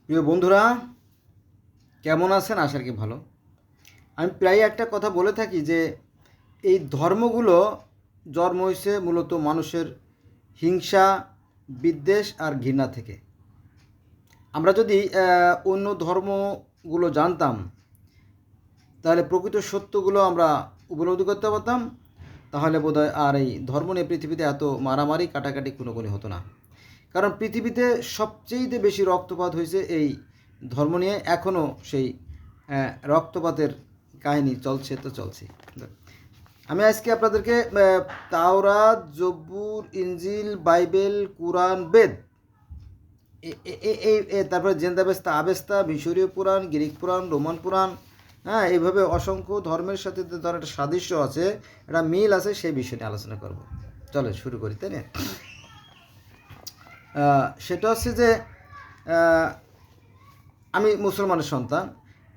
প্রিয় বন্ধুরা, কেমন আছেন? আশা কি ভালো। আমি প্রায় একটা কথা বলে থাকি যে এই ধর্মগুলো জন্ম হয়েছে মূলত মানুষের হিংসা, বিদ্বেষ আর ঘৃণা থেকে। আমরা যদি অন্য ধর্মগুলো জানতাম, তাহলে প্রকৃত সত্যগুলো আমরা উপলব্ধি করতে পারতাম। তাহলে বোধহয় আর এই ধর্ম নিয়ে পৃথিবীতে এত মারামারি কাটাকাটি কোনোদিনই হতো না। কারণ পৃথিবীতে সবচেয়ে বেশি রক্তপাত হয়েছে এই ধর্ম নিয়ে। এখনও সেই রক্তপাতের কাহিনী চলছে তো চলছে। আমি আজকে আপনাদেরকে তাওরাত, জব্বুর, ইনজিল, বাইবেল, কুরআন, বেদ, তারপরে জেন্দাবেস্তা, আবেস্তা, মিশরীয় পুরাণ, গ্রিক পুরাণ, রোমান পুরাণ, হ্যাঁ, এইভাবে অসংখ্য ধর্মের সাথে তার একটা সাদৃশ্য আছে, একটা মিল আছে, সেই বিষয় নিয়ে আলোচনা করব। চলো শুরু করি, তাই না? সেটা হচ্ছে যে আমি মুসলমানের সন্তান।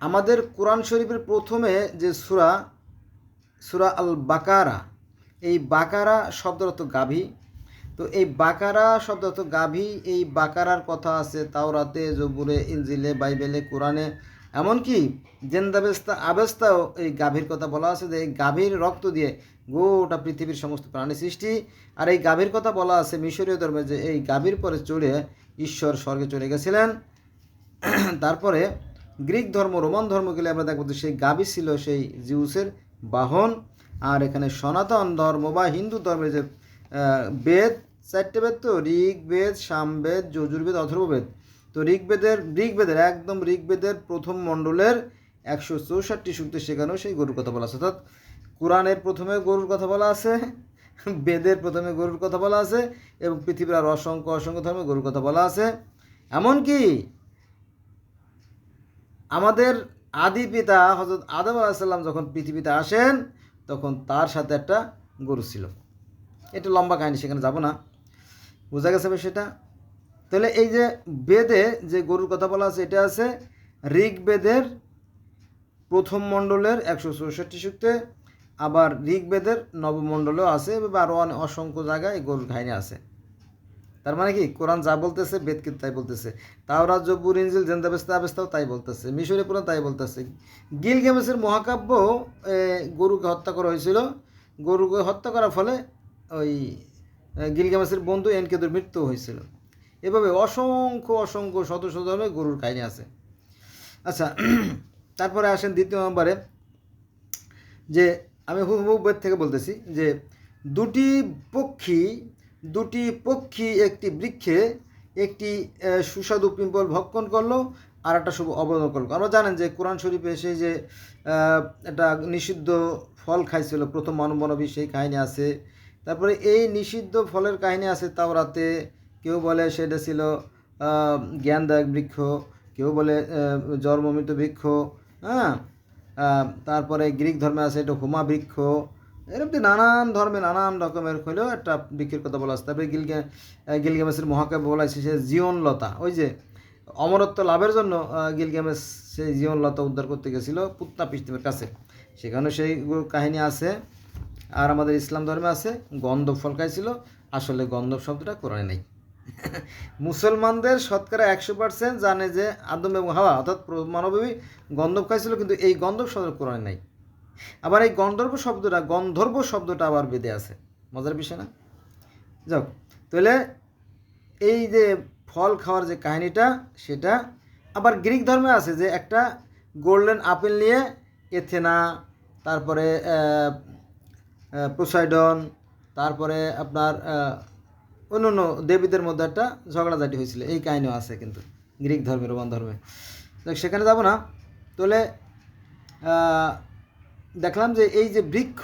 আমাদের কোরআন শরীফের প্রথমে যে সূরা, সূরা আল বাকারা, এই বাকারা শব্দের অর্থ গাভী। তো এই বাকারা শব্দ অর্থ গাভী। এই বাকারার কথা আছে তাওরাতে, জবুরে, ইনজিলে, বাইবেলে, কোরআনে, এমনকি জেন্দাবেস্তা, আবেস্তাও এই গাভীর কথা বলা আছে, যে এই গাভীর রক্ত দিয়ে গোটা পৃথিবীর সমস্ত প্রাণী সৃষ্টি। আর এই গাভীর কথা বলা আছে মিশরীয় ধর্মে, যে এই গাভীর পরে চড়ে ঈশ্বর স্বর্গে চলে গেছিলেন। তারপরে গ্রিক ধর্ম, রোমান ধর্ম গেলে আমরা দেখব যে সেই গাভী ছিল সেই জিউসের বাহন। আর এখানে সনাতন ধর্ম বা হিন্দু ধর্মের যে বেদ, চারটে বেদ, তো ঋগ্বেদ, সামবেদ, যজুর্বেদ, অথর্ববেদ। তো ঋগ্বেদের একদম ঋগ্বেদের প্রথম মণ্ডলের 164 সূক্তে সেখানেও সেই গরুর কথা বলা আছে। অর্থাৎ কোরআনের প্রথমে গরুর কথা বলা আছে, বেদের প্রথমে গরুর কথা বলা আছে, এবং পৃথিবীর আর অসংখ্য অসংখ্য ধর্মে গরুর কথা বলা আছে। এমনকি আমাদের আদি পিতা হযরত আদম আলাইহিস সালাম যখন পৃথিবীতে আসেন, তখন তার সাথে একটা গরু ছিল। এটা লম্বা কাহিনী, সেখানে যাব না। বোঝা গেছে সেটা? তাহলে এই যে বেদে যে গরুর কথা বলা আছে, এটা আছে ঋগ্বেদের প্রথম মণ্ডলের 164 সূক্তে। আবার ঋগ্বেদের নবম মণ্ডলেও আছে, এভাবে আরও অসংখ্য জায়গায় এই গরুর কাহিনী আছে। তার মানে কি, কোরআন যা বলতেছে বেদ কিন্তু তাই বলতেছে, তাওরাত, জব্বুর, ইনজিল, জেন্দাবেস্তা, আবেস্তাও তাই বলতেছে, মিশরীয় পুরাণ তাই বলতেছে। গিলগামেশের মহাকাব্য, গরুকে হত্যা করা হয়েছিল। গরুকে হত্যা করার ফলে ওই গিলগামেশের বন্ধু এনকেদুর মৃত্যু হয়েছিল। এভাবে অসংখ্য অসংখ্য শত শত ধরনের গরুর কাহিনী আছে। আচ্ছা, তারপরে আসেন দ্বিতীয় নম্বরে, যে আমি হুবহু বেদ থেকে বলতেছি যে দুটি পক্ষী একটি বৃক্ষে একটি সুস্বাদু পিম্পল ভক্ষণ করলো, আর একটা শুভ অবদান করলো। আমরা জানেন যে কোরআন শরীফে এসে যে একটা নিষিদ্ধ ফল খাইছিল প্রথম মানবী, সেই কাহিনী আছে। তারপরে এই নিষিদ্ধ ফলের কাহিনী আছে তাওরাতে। কেউ বলে সেটা ছিল জ্ঞানদায়ক বৃক্ষ, কেউ বলে জন্মমৃত বৃক্ষ, হ্যাঁ। তারপরে গ্রিক ধর্মে আছে এটা হোমা বৃক্ষ। এরকম নানান ধর্মে নানান রকমের হলেও একটা বৃক্ষের কথা বলা আছে। তারপরে গিলগামেশের মহাকাব্য বলা আছে সে জীবনলতা, ওই যে অমরত্ব লাভের জন্য গিলগামেশ সেই জীবনলতা উদ্ধার করতে গেছিল পুতনা পিস্তিমের কাছে, সেখানে সেই কাহিনী আছে। আর আমাদের ইসলাম ধর্মে আছে গন্ধব ফল খাইছিল। আসলে গন্ধব শব্দটা কোরআনে নেই। মুসলমানদের শতকরা 100% জানে যে আদম এবং হাওয়া অর্থাৎ মানবী গন্ধব খাইছিল, কিন্তু এই গন্ধব শব্দ কোরআনে নাই। আবার এই গন্ধর্ব শব্দটা আবার বেদে আছে। মজার বিষয় না? যাক, তাহলে এই যে ফল খাওয়ার যে কাহিনীটা, সেটা আবার গ্রিক ধর্মে আছে, যে একটা গোল্ডেন আপেল নিয়ে এথেনা, তারপরে পোসাইডন, তারপরে আপনার অন্য অন্য দেবীদের মধ্যে একটা ঝগড়াঝাটি হয়েছিল, এই কাহিনীও আছে কিন্তু গ্রিক ধর্মে, রোমান ধর্মে। সেখানে যাব না। তাহলে দেখলাম যে এই যে বৃক্ষ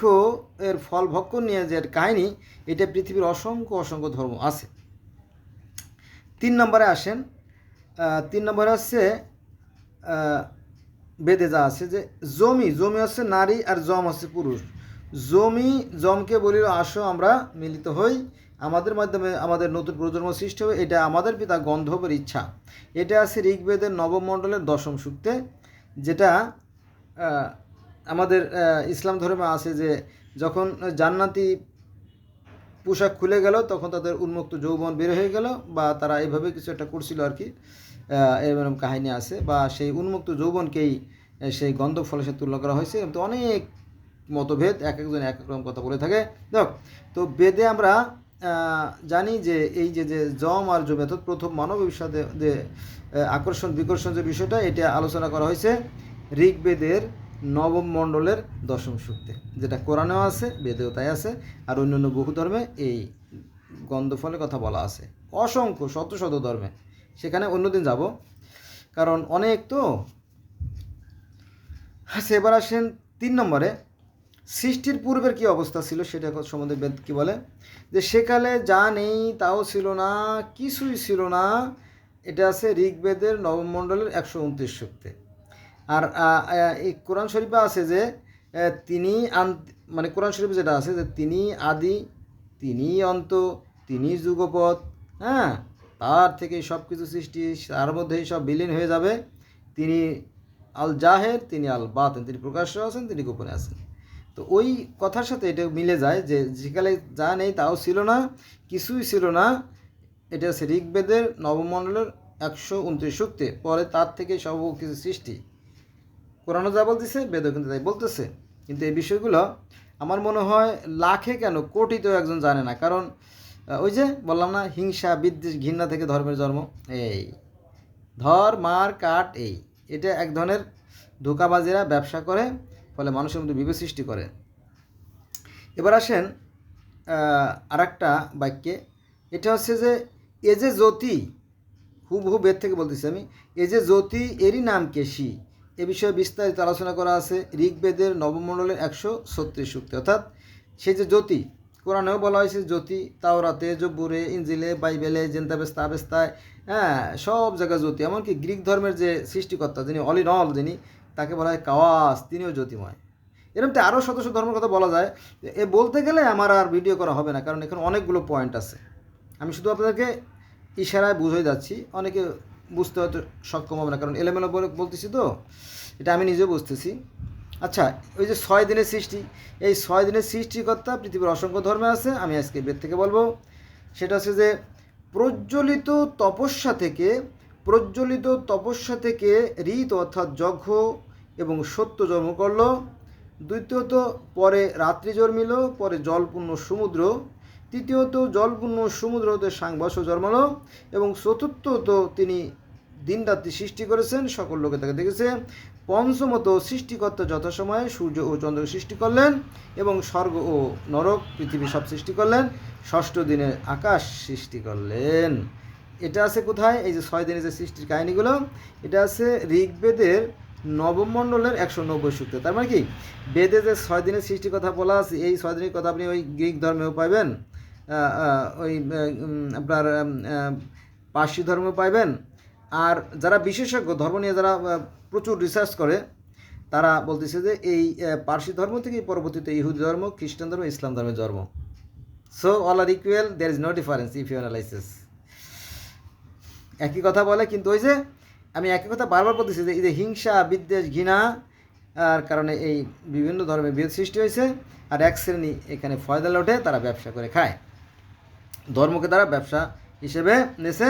এর ফল ভক্ষণ নিয়ে যে কাহিনী, এটা পৃথিবীর অসংখ্য অসংখ্য ধর্ম আছে। 3 নম্বরে আসেন। 3 নম্বরে হচ্ছে বেদে যা আছে যে জমি হচ্ছে নারী আর জম হচ্ছে পুরুষ। জমকে বলিল আসো আমরা মিলিত হই, আমাদের মাধ্যমে আমাদের নতুন প্রজন্ম সৃষ্টি হবে, এটা আমাদের পিতা গন্ধর্বের ইচ্ছা। এটা আছে ঋগ্বেদের নবম মণ্ডলের 10ম সূক্তে, যেটা আমাদের ইসলাম ধর্মে আছে যে যখন জান্নাতি পোশাক খুলে গেল তখন তাদের উন্মুক্ত যৌবন বের হয়ে গেল, বা তারা এইভাবে কিছু একটা করছিল আর কি, এরকম কাহিনী আছে, বা সেই উন্মুক্ত যৌবনকেই সেই গন্ধব ফলের সাথে তুলনা করা হয়েছে। কিন্তু অনেক মতভেদ, এক একজন এক এক রকম কথা বলে থাকে। দেখ, তো বেদে আমরা জানি যে এই যে যে জম আর জম অর্থাৎ প্রথম মানব বিষয়ে যে আকর্ষণ বিকর্ষণ যে বিষয়টা, এটা আলোচনা করা হয়েছে ঋগ্বেদের নবম মণ্ডলের দশম সূক্তে, যেটা কোরআনেও আছে, বেদেও তাই আছে, আর অন্যান্য বহু ধর্মে এই গন্ধফলের কথা বলা আছে, অসংখ্য শত শত ধর্মে। সেখানে অন্যদিন যাব, কারণ অনেক তো। আচ্ছা, এবার আসেন 3 নম্বরে, সৃষ্টির পূর্বের কি অবস্থা ছিল সেটা সম্বন্ধে বেদ কি বলে, যে সেকালে যা নেই তাও ছিল না, কিছুই ছিল না। এটা আছে ঋগ্বেদের নবম মণ্ডলের 129 সূক্তে। আর এই কোরআন শরীফে আছে যে তিনি মানে কোরআন শরীফে যেটা আছে যে তিনি আদি, তিনি অন্ত, তিনি যুগপৎ, হ্যাঁ, তার থেকে সব কিছু সৃষ্টি, তার মধ্যেই সব বিলীন হয়ে যাবে। তিনি আল জাহের, তিনি আল বাতিন, তিনি প্রকাশ্য আছেন, তিনি গোপনে আছেন। তো ওই কথার সাথে এটা মিলে যায় যে যেকালে যা নেই তাও ছিল না, কিছুই ছিল না। এটা হচ্ছে ঋগ্বেদের নবমণ্ডলের 129 সূক্তে। পরে তার থেকে সব কিছু সৃষ্টি। কোরআনও যা বলতেছে, বেদও কিন্তু তাই বলতেছে। কিন্তু এই বিষয়গুলো আমার মনে হয় লাখে কেন কোটিতেও একজন জানে না। কারণ ওই যে বললাম না, হিংসা বিদ্বেষ ঘৃণা থেকে ধর্মের জন্ম। এই ধর মার কাট, এটা এক ধরনের ধোঁকাবাজেরা ব্যবসা করে, ফলে মানুষের মধ্যে বিভেদ সৃষ্টি করে। এবার আসেন আর একটা বাক্যে, এটা হচ্ছে যে এ যে জ্যোতি, হুবহু বেদ থেকে বলতেছি আমি, এ যে জ্যোতি এরই নাম কেশি। এ বিষয়ে বিস্তারিত আলোচনা করা আছে ঋগ্বেদের নবমণ্ডলের 136 সূক্তে। অর্থাৎ সেই যে জ্যোতি, কোরআনেও বলা হয়েছে জ্যোতি, তাওরাতে, জব্বুরে, ইঞ্জিলে, বাইবেলে, জেন্তাবেস্তা, আবেস্তায়, হ্যাঁ, সব জায়গায় জ্যোতি। এমনকি গ্রিক ধর্মের যে সৃষ্টিকর্তা, যিনি অল ইন অল, যিনি, তাকে বলা হয় কাওয়াস, তিনিও জ্যোতিময়। এরকম আরও শত শত ধর্মের কথা বলা যায়। এ বলতে গেলে আমার আর ভিডিও করা হবে না, কারণ এখানে অনেকগুলো পয়েন্ট আছে। আমি শুধু আপনাদেরকে ইশারায় বুঝে যাচ্ছি, অনেকে বুঝতে হয়তো সক্ষম হবে না, কারণ এলোমেলো বলতেছি তো, এটা আমি নিজেও বুঝতেছি। আচ্ছা, ওই যে 6 দিনের সৃষ্টি, এই 6 দিনের সৃষ্টিকর্তা পৃথিবীর অসংখ্য ধর্মে আছে। আমি আজকে বেদ থেকে বলবো, সেটা হচ্ছে যে প্রজ্বলিত তপস্যা থেকে ঋত অর্থাৎ যজ্ঞ এবং সত্য জন্ম করল। দ্বিতীয়ত পরে রাত্রি জন্মিল, পরে জলপূর্ণ সমুদ্র। তৃতীয়ত জলপূর্ণ সমুদ্র হতে সাংবাস জন্মালো। এবং চতুর্থত তিনি দিন রাত্রি সৃষ্টি করেছেন, সকল লোকে তাকে দেখেছে। পঞ্চমত সৃষ্টিকর্তা যথাসময়ে সূর্য ও চন্দ্রকে সৃষ্টি করলেন, এবং স্বর্গ ও নরক পৃথিবী সব সৃষ্টি করলেন। ষষ্ঠ দিনে আকাশ সৃষ্টি করলেন। এটা আছে কোথায়? এই যে 6 দিনের যে সৃষ্টির কাহিনীগুলো, এটা আছে ঋগ্বেদের নবম মণ্ডলের 190 সূক্তে। তার মানে কি, বেদে যে 6 দিনের সৃষ্টির কথা বলা আছে, এই 6 দিনের কথা আপনি ওই গ্রিক ধর্মেও পাইবেন, ওই আপনার পার্সি ধর্মেও পাইবেন। আর যারা বিশেষজ্ঞ ধর্ম নিয়ে, যারা প্রচুর রিসার্চ করে, তারা বলতেছে যে এই পার্সি ধর্ম থেকে পরবর্তীতে ইহুদি ধর্ম, খ্রিস্টান ধর্ম, ইসলাম ধর্মের জন্ম। So all are equal, there is no difference if you analysis. একই কথা বলে, কিন্তু ওই যে আমি একই কথা বারবার বলতেছি যে এই যে হিংসা বিদ্বেষ ঘৃণা আর কারণে এই বিভিন্ন ধর্মের বিরোধ সৃষ্টি হয়েছে। আর এক শ্রেণী এখানে ফয়দা লোটে, তারা ব্যবসা করে খায়, ধর্মকে তারা ব্যবসা হিসেবে নেছে,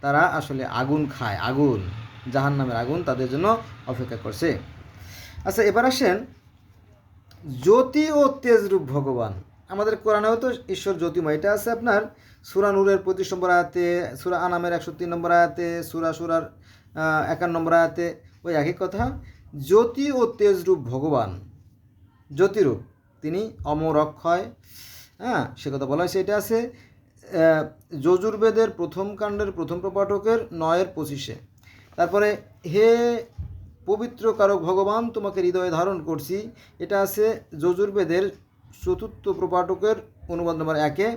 তারা আসলে আগুন খায়, আগুন, জাহান্নামের আগুন তাদের জন্য অপেক্ষা করছে। আচ্ছা, এবার আসেন জ্যোতি ও তেজরূপ ভগবান। আমাদের কোরআনেও তো ঈশ্বর জ্যোতিময়, এটা আছে আপনার সূরা নূরের 25 নম্বর আয়াতে, সূরা আনামের 103 নম্বর আয়াতে, সূরা শুরার 51 নম্বর আয়াতে, ওই একই কথা। জ্যোতি ও তেজরূপ ভগবান, জ্যোতিরূপ তিনি, অমর অক্ষয়, হ্যাঁ, সে কথা বলা হয়েছে। এটা আছে যজুর্বেদের প্রথম কাণ্ডের প্রথম প্রপাঠকের 9:25। তারপরে হে পবিত্র কারক ভগবান, তোমাকে হৃদয়ে ধারণ করছি, এটা আছে যজুর্বেদের চতুর্থ প্রপাঠকের অনুবাদ নম্বর 1,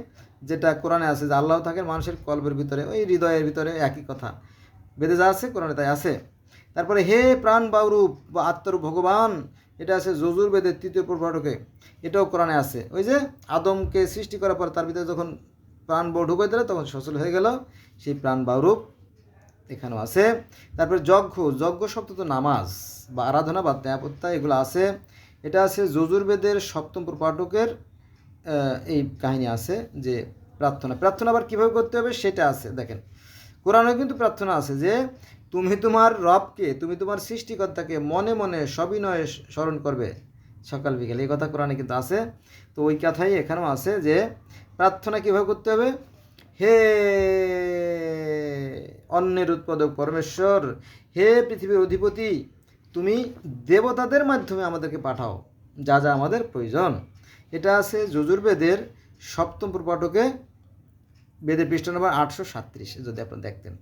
যেটা কোরআনে আছে যে আল্লাহ থাকেন মানুষের কল্পের ভিতরে, ওই হৃদয়ের ভিতরে, একই কথা বেদে যা আছে কোরআনে তাই আছে। তারপরে হে প্রাণ বাউরূপ বা আত্মরূপ ভগবান, এটা আছে যজুর্বেদের 3য় প্রপাঠকে, এটাও কোরআনে আছে। ওই যে আদমকে সৃষ্টি করার পর তার ভিতরে যখন প্রাণ বউ ঢুকে দিল, তখন সচল হয়ে গেল, সেই প্রাণ বাউরূপ এখানেও আছে। তারপরে যজ্ঞ শব্দ তো নামাজ বা আরাধনা বা ত্যাপত্যা, এগুলো আছে। এটা আছে যজুর্বেদের 7ম প্রপাঠকের এই কাহিনী আছে যে প্রার্থনা আবার কীভাবে করতে হবে সেটা আছে। দেখেন কোরআনে কিন্তু প্রার্থনা আছে যে তুমি তোমার রবকে, তুমি তোমার সৃষ্টিকর্তাকে মনে মনে সবিনয়ে স্মরণ করবে সকাল বিকেল, এই কথা কোরআনে কিন্তু আছে। তো ওই কথাই এখানেও আছে যে প্রার্থনা কীভাবে করতে হবে, হে অন্যের উৎপাদক পরমেশ্বর, হে পৃথিবীর অধিপতি, তুমি দেবতাদের মাধ্যমে আমাদেরকে পাঠাও যা যা আমাদের প্রয়োজন। এটা আছে যজুর্বেদের 7ম প্রপাঠকে, বেদের পৃষ্ঠা নম্বর 837, যদি আপনারা দেখতেন।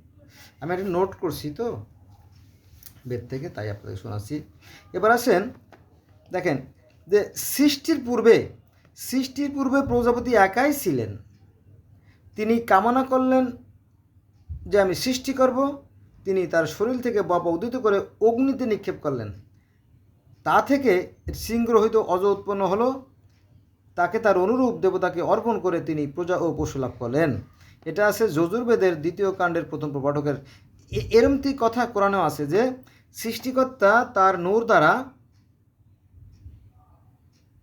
আমি একটা নোট করছি তো বেদ থেকে, তাই আপনাদের শোনাচ্ছি। এবার আসেন দেখেন যে সৃষ্টির পূর্বে প্রজাপতি একাই ছিলেন। তিনি কামনা করলেন যে আমি সৃষ্টি করব। তিনি তার শরীর থেকে বাবা উদিত করে অগ্নিতে নিক্ষেপ করলেন। তা থেকে সিংগ্রহিত অজ উৎপন্ন হলো। তাকে তার অনুরূপ দেবতাকে অর্পণ করে তিনি প্রজা ও পশু লাভ করলেন। এটা আছে যজুর্বেদের 2য় কাণ্ডের 1ম প্রপাঠকের। এরমতি কথা কোরআনেও আছে যে সৃষ্টিকর্তা তার নূর দ্বারা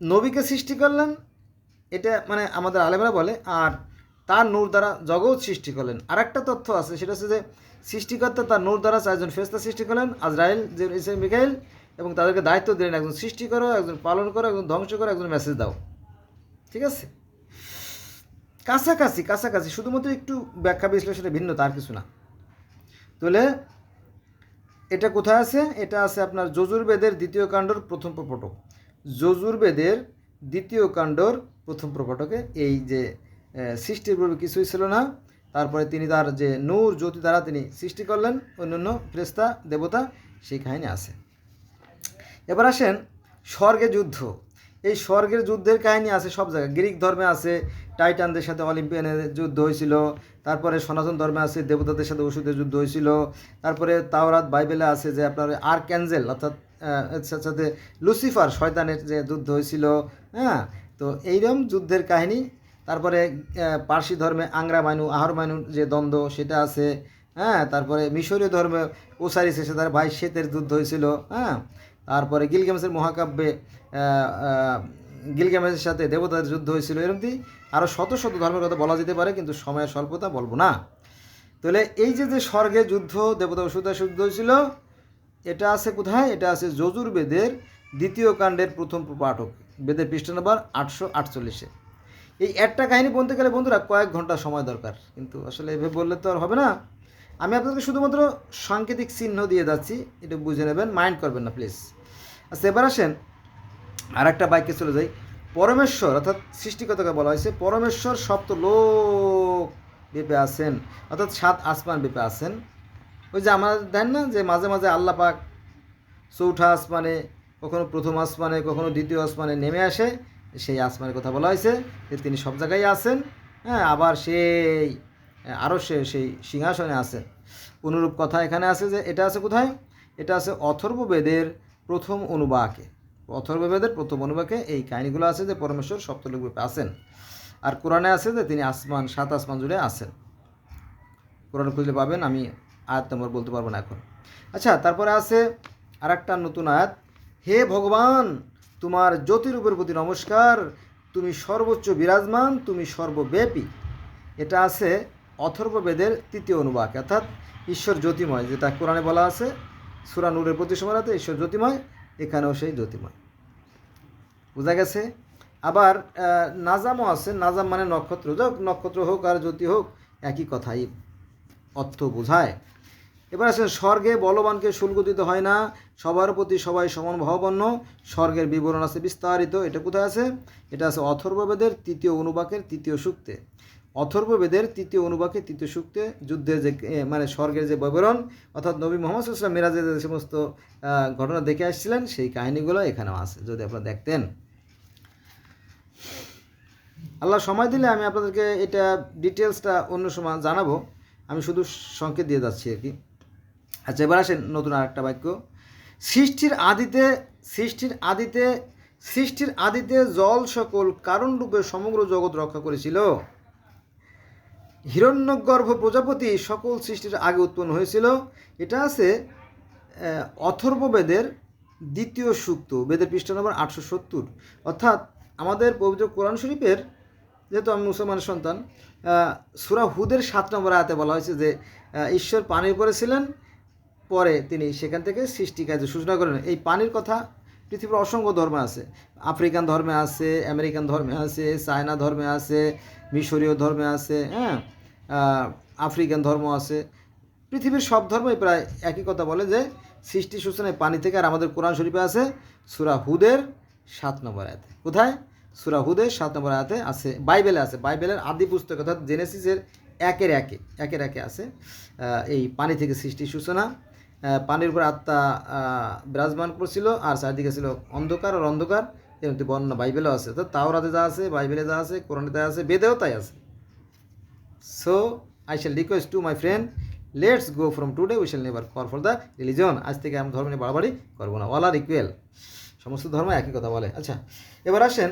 নবীকে সৃষ্টি করলেন, এটা মানে আমাদের আলেমরা বলে, আর তার নূর দ্বারা জগৎ সৃষ্টি করলেন। আর একটা তথ্য আছে, সেটা হচ্ছে যে সৃষ্টিকর্তা তার নূর দ্বারা 4 জন ফেরেশতা সৃষ্টি করলেন, আজরাইল, জিবরাইল, মিকাইল, এবং তাদেরকে দায়িত্ব দিলেন একজন সৃষ্টি করো, একজন পালন করো, একজন ধ্বংস করো, একজন মেসেজ দাও। ঠিক আছে, কাছাকাছি, শুধুমাত্র একটু ব্যাখ্যা বিশ্লেষণে ভিন্ন, তার কিছু না। তাহলে এটা কোথায় আছে? এটা আছে আপনার যজুর্বেদের 2য় কাণ্ডর 1ম প্রপাঠক। যজুর্বেদের 2য় কাণ্ডর 1ম প্রপাঠকে এই যে সৃষ্টির পূর্বে কিছুই ছিল না, তারপরে তিনি তার যে নূর জ্যোতি দ্বারা তিনি সৃষ্টি করলেন অন্যান্য ফেরেশতা দেবতা, সেই কাহিনী আছে। এবার আসেন স্বর্গে যুদ্ধ। এই স্বর্গের যুদ্ধের কাহিনী আছে সব জায়গায়। গ্রিক ধর্মে আছে টাইটানদের সাথে অলিম্পিয়ানের যুদ্ধ হয়েছিল, তারপরে সনাতন ধর্মে আছে দেবতাদের সাথে অসুরের যুদ্ধ হয়েছিল, তারপরে তাওরাত বাইবেলে আছে যে আপনার আর্কঅ্যাঞ্জেল অর্থাৎ সাথে লুসিফার শয়তানের যে যুদ্ধ হয়েছিল। হ্যাঁ, তো এইরকম যুদ্ধের কাহিনী। তারপরে পার্সি ধর্মে আংরা মাইনু আহর মাইনুর যে দ্বন্দ্ব সেটা আছে। হ্যাঁ, তারপরে মিশরীয় ধর্মে ওসারিসের সাথে তার ভাই শ্বেতের যুদ্ধ হয়েছিল। হ্যাঁ, তারপরে গিলগামেশের মহাকাব্যে গিলগামেশের সাথে দেবতাদের যুদ্ধ হয়েছিল। এরকমই আরও শত ধর্মের কথা বলা যেতে পারে, কিন্তু সময়ের স্বল্পতা বলবো না। তাহলে এই যে স্বর্গে যুদ্ধ, দেবতা অসুরদের যুদ্ধ হয়েছিল, এটা আছে কোথায়? এটা আছে যজুর্বেদের 2য় কাণ্ডের 1ম প্রপাঠক, বেদের পৃষ্ঠা নম্বর 848-এ। এই একটা কাহিনী বলতে গেলে বন্ধুরা কয়েক ঘন্টা সময় দরকার, কিন্তু আসলে এভাবে বললে তো আর হবে না। আমি আপনাদেরকে শুধুমাত্র সাংকেতিক চিহ্ন দিয়ে যাচ্ছি, এটা বুঝে নেবেন, মাইন্ড করবেন না প্লিজ। আচ্ছা, এবার আসেন আর একটা বাক্যে চলে যাই। পরমেশ্বর অর্থাৎ সৃষ্টিকর্তাকে বলা হয়েছে পরমেশ্বর সপ্তলোক ব্যাপে আছেন, অর্থাৎ 7 আসমান ব্যাপে আছেন। ওই যে আমরা দেন না যে মাঝে মাঝে আল্লাহ পাক 4ঠা আসমানে, কখনো 1ম আসমানে, কখনো 2য় আসমানে নেমে আসে, সেই আসমানের কথা বলা হয়েছে যে তিনি সব জায়গায় আছেন। হ্যাঁ, আবার সেই আরও সেই সিংহাসনে আছেন। অনুরূপ কথা এখানে আছে যে এটা আছে কোথায়? এটা আছে অথর্ববেদের 1ম অনুবাকে। অথর্ববেদের 1ম অনুবাকে এই কাহিনীগুলো আছে যে পরমেশ্বর সপ্তলোক রূপে আছেন। আর কোরআনে আছে যে তিনি 7 আসমান জুড়ে আছেন। কোরআন খুঁজলে পাবেন, আমি আয়াত নম্বর বলতে পারবো না এখন। আচ্ছা, তারপরে আছে আর একটা নতুন আয়াত, হে ভগবান, তোমার জ্যোতিরূপের প্রতি নমস্কার, তুমি সর্বোচ্চ বিরাজমান, তুমি সর্বব্যাপী। এটা আছে অথর্ববেদের 3য় অনুবাক, অর্থাৎ ঈশ্বর জ্যোতিময়, যেটা কোরআনে বলা আছে সূরা নূরের প্রতি সমারাতে ঈশ্বর জ্যোতিময়, এখানেও সেই জ্যোতিময়। বোঝা গেছে? আবার নাজামও আছে, নাজাম মানে নক্ষত্র, যাক নক্ষত্র হোক আর জ্যোতি হোক একই কথাই অর্থ বোঝায়। এবার আসেন স্বর্গে বলবানকে শুল্ক দিতে হয় না, সবার প্রতি সবাই সমান ভাবাপন্ন, স্বর্গের বিবরণ আছে বিস্তারিত। এটা কোথায় আছে? এটা আছে অথর্ববেদের 3য় অনুবাকের 3য় সূক্তে। অথর্ববেদের 3য় অনুবাকের 3য় সূক্তে যুদ্ধের যে মানে স্বর্গের যে বিবরণ, অর্থাৎ নবী মুহাম্মদ সাল্লাল্লাহু আলাইহি ওয়াসাল্লাম মিরাজে যে সমস্ত ঘটনা দেখে আসছিলেন, সেই কাহিনীগুলো এখানেও আছে, যদি আপনারা দেখতেন। আল্লাহ সময় দিলে আমি আপনাদেরকে এটা ডিটেলসটা অন্য সময় জানাবো, আমি শুধু সংকেত দিয়ে যাচ্ছি আর কি। আচ্ছা, এবার আসেন নতুন আরেকটা বাক্য। সৃষ্টির আদিতে জল সকল কারণরূপে সমগ্র জগৎ রক্ষা করেছিল। হিরণ্যগর্ভ প্রজাপতি সকল সৃষ্টির আগে উৎপন্ন হয়েছিল। এটা আছে অথর্ববেদের 2য় সূক্ত, বেদের পৃষ্ঠা নম্বর 870, অর্থাৎ আমাদের পবিত্র কোরআন শরীফের, যেহেতু আমি মুসলমানের সন্তান, সূরা হুদের 7 নম্বর আয়াতে বলা হয়েছে যে ঈশ্বর পানির উপরে ছিলেন, পরে তিনি সেখান থেকে সৃষ্টি কার্য সূচনা করেন। এই পানির কথা পৃথিবীর অসংখ্য ধর্মে আছে, আফ্রিকান ধর্মে আছে, আমেরিকান ধর্মে আছে, চায়না ধর্মে আছে, মিশরীয় ধর্মে আছে, হ্যাঁ, আফ্রিকান ধর্ম আছে। পৃথিবীর সব ধর্মই প্রায় একই কথা বলে যে সৃষ্টি সূচনায় পানি থেকে। আর আমাদের কোরআন শরীফে আছে সূরা হুদের 7 নম্বর আয়াতে। কোথায়? সূরা হুদের 7 নম্বর আয়াতে আছে, বাইবেলে আছে, বাইবেলের আদি পুস্তক অর্থাৎ জেনেসিসের একের একে আছে এই পানি থেকে সৃষ্টি সূচনা। পানির উপর আত্মা বিরাজমান করছিল, আর চারিদিকে ছিল অন্ধকার আর অন্ধকার, এরকম বর্ণনা বাইবেলেও আছে। অর্থাৎ তাওরাতে যা আছে, বাইবেলে যা আছে, কোরআনে যা আছে, বেদেও তাই আছে। So I shall request to my friend, let's go from today we shall never call for the religion. আজ থেকে আমি ধর্ম নিয়ে বাড়াবাড়ি করবো না, অল আর ইকুয়াল, সমস্ত ধর্ম একই কথা বলে। আচ্ছা, এবার আসেন,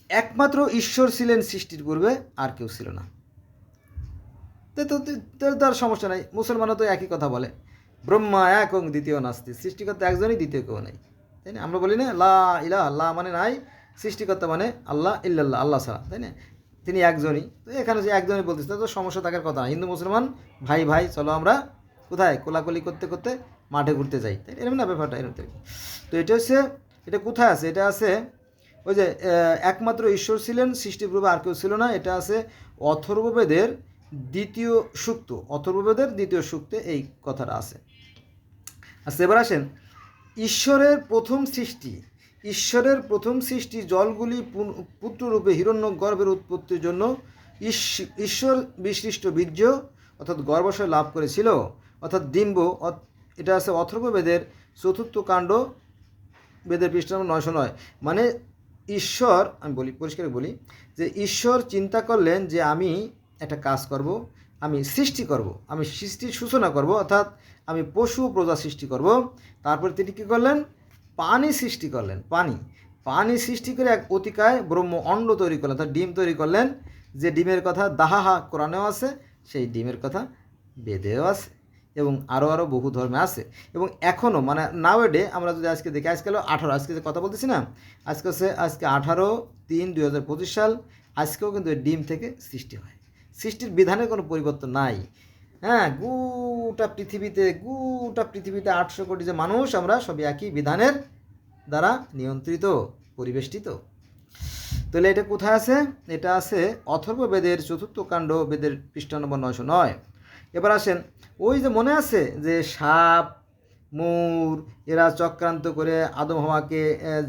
একমাত্র ঈশ্বর ছিলেন সৃষ্টির পূর্বে, আর কেউ ছিল না। তার সমস্যা নাই, মুসলমানও তো একই কথা বলে, ব্রহ্মা একং দ্বিতীয় নাস্তি, সৃষ্টিকর্তা একজনই, দ্বিতীয় কেউ নেই, তাই না? আমরা বলি না লা ইলাহা, আল্লাহ মানে নাই, সৃষ্টিকর্তা মানে আল্লাহ ইল্লাল্লাহ, আল্লাহ ছাড়া, তাই না? তিনি একজনই। তো এখানে যে একজনই বলতেছে, তো সমস্যা থাকার কথা না। হিন্দু মুসলমান ভাই ভাই, চলো আমরা কোথায় কোলাকুলি করতে করতে মাঠে ঘুরতে যাই, তাই এরকম না ব্যাপারটা, এরকম। তো এটা হচ্ছে, এটা কোথায় আছে? এটা আছে ওই যে একমাত্র ঈশ্বর ছিলেন সৃষ্টির পূর্বে, আর কেউ ছিল না। এটা আছে অথর্ববেদের 2য় সূক্ত, অথর্ববেদের 2য় সূক্তে এই কথাটা আছে। আচ্ছা, এবার আসেন, ঈশ্বরের প্রথম সৃষ্টি জলগুলি পুত্ররূপে হিরণ্যগর্ভের উৎপত্তির জন্য ঈশ্বর বিশিষ্ট বীর্য অর্থাৎ গর্ভাশয় লাভ করেছিল, অর্থাৎ ডিম্ব। এটা আছে অথর্ববেদের 4th কাণ্ড, বেদের পৃষ্ঠা নম্বর 909। মানে ঈশ্বর, আমি পরিষ্কার বলি যে ঈশ্বর চিন্তা করলেন যে আমি একটা কাজ করব, আমি সৃষ্টি করব, আমি সৃষ্টির সূচনা করব, অর্থাৎ আমি পশু প্রজা সৃষ্টি করব। তারপরে তিনি কী করলেন? পানি সৃষ্টি করলেন। পানি সৃষ্টি করে এক অতিকায় ব্রহ্ম অণ্ড তৈরি করলেন, অর্থাৎ ডিম তৈরি করলেন। যে ডিমের কথা দাহাহা কোরআনেও আছে, সেই ডিমের কথা বেদেও আছে, এবং আরও বহু ধর্মে আছে। এবং এখনও মানে নাওয়েডে আমরা যদি আজকে দেখি, আজকে হলো 18, আজকে যে কথা বলতেছি না, আজকে 18/3/2025 সাল। আজকেও কিন্তু ডিম থেকে সৃষ্টি হয়, সৃষ্টির বিধানের কোনো পরিবর্তন নাই। হ্যাঁ, গোটা পৃথিবীতে 800 কোটি যে মানুষ, আমরা সবই একই বিধানের দ্বারা নিয়ন্ত্রিত, পরিবেষ্টিত। তাহলে এটা কোথায় আছে? এটা আছে অথর্ববেদের 4th কাণ্ড, বেদের পৃষ্ঠা নম্বর 909। এবার আসেন, ওই যে মনে আছে যে সাপ মূর এরা চক্রান্ত করে আদম হাওয়াকে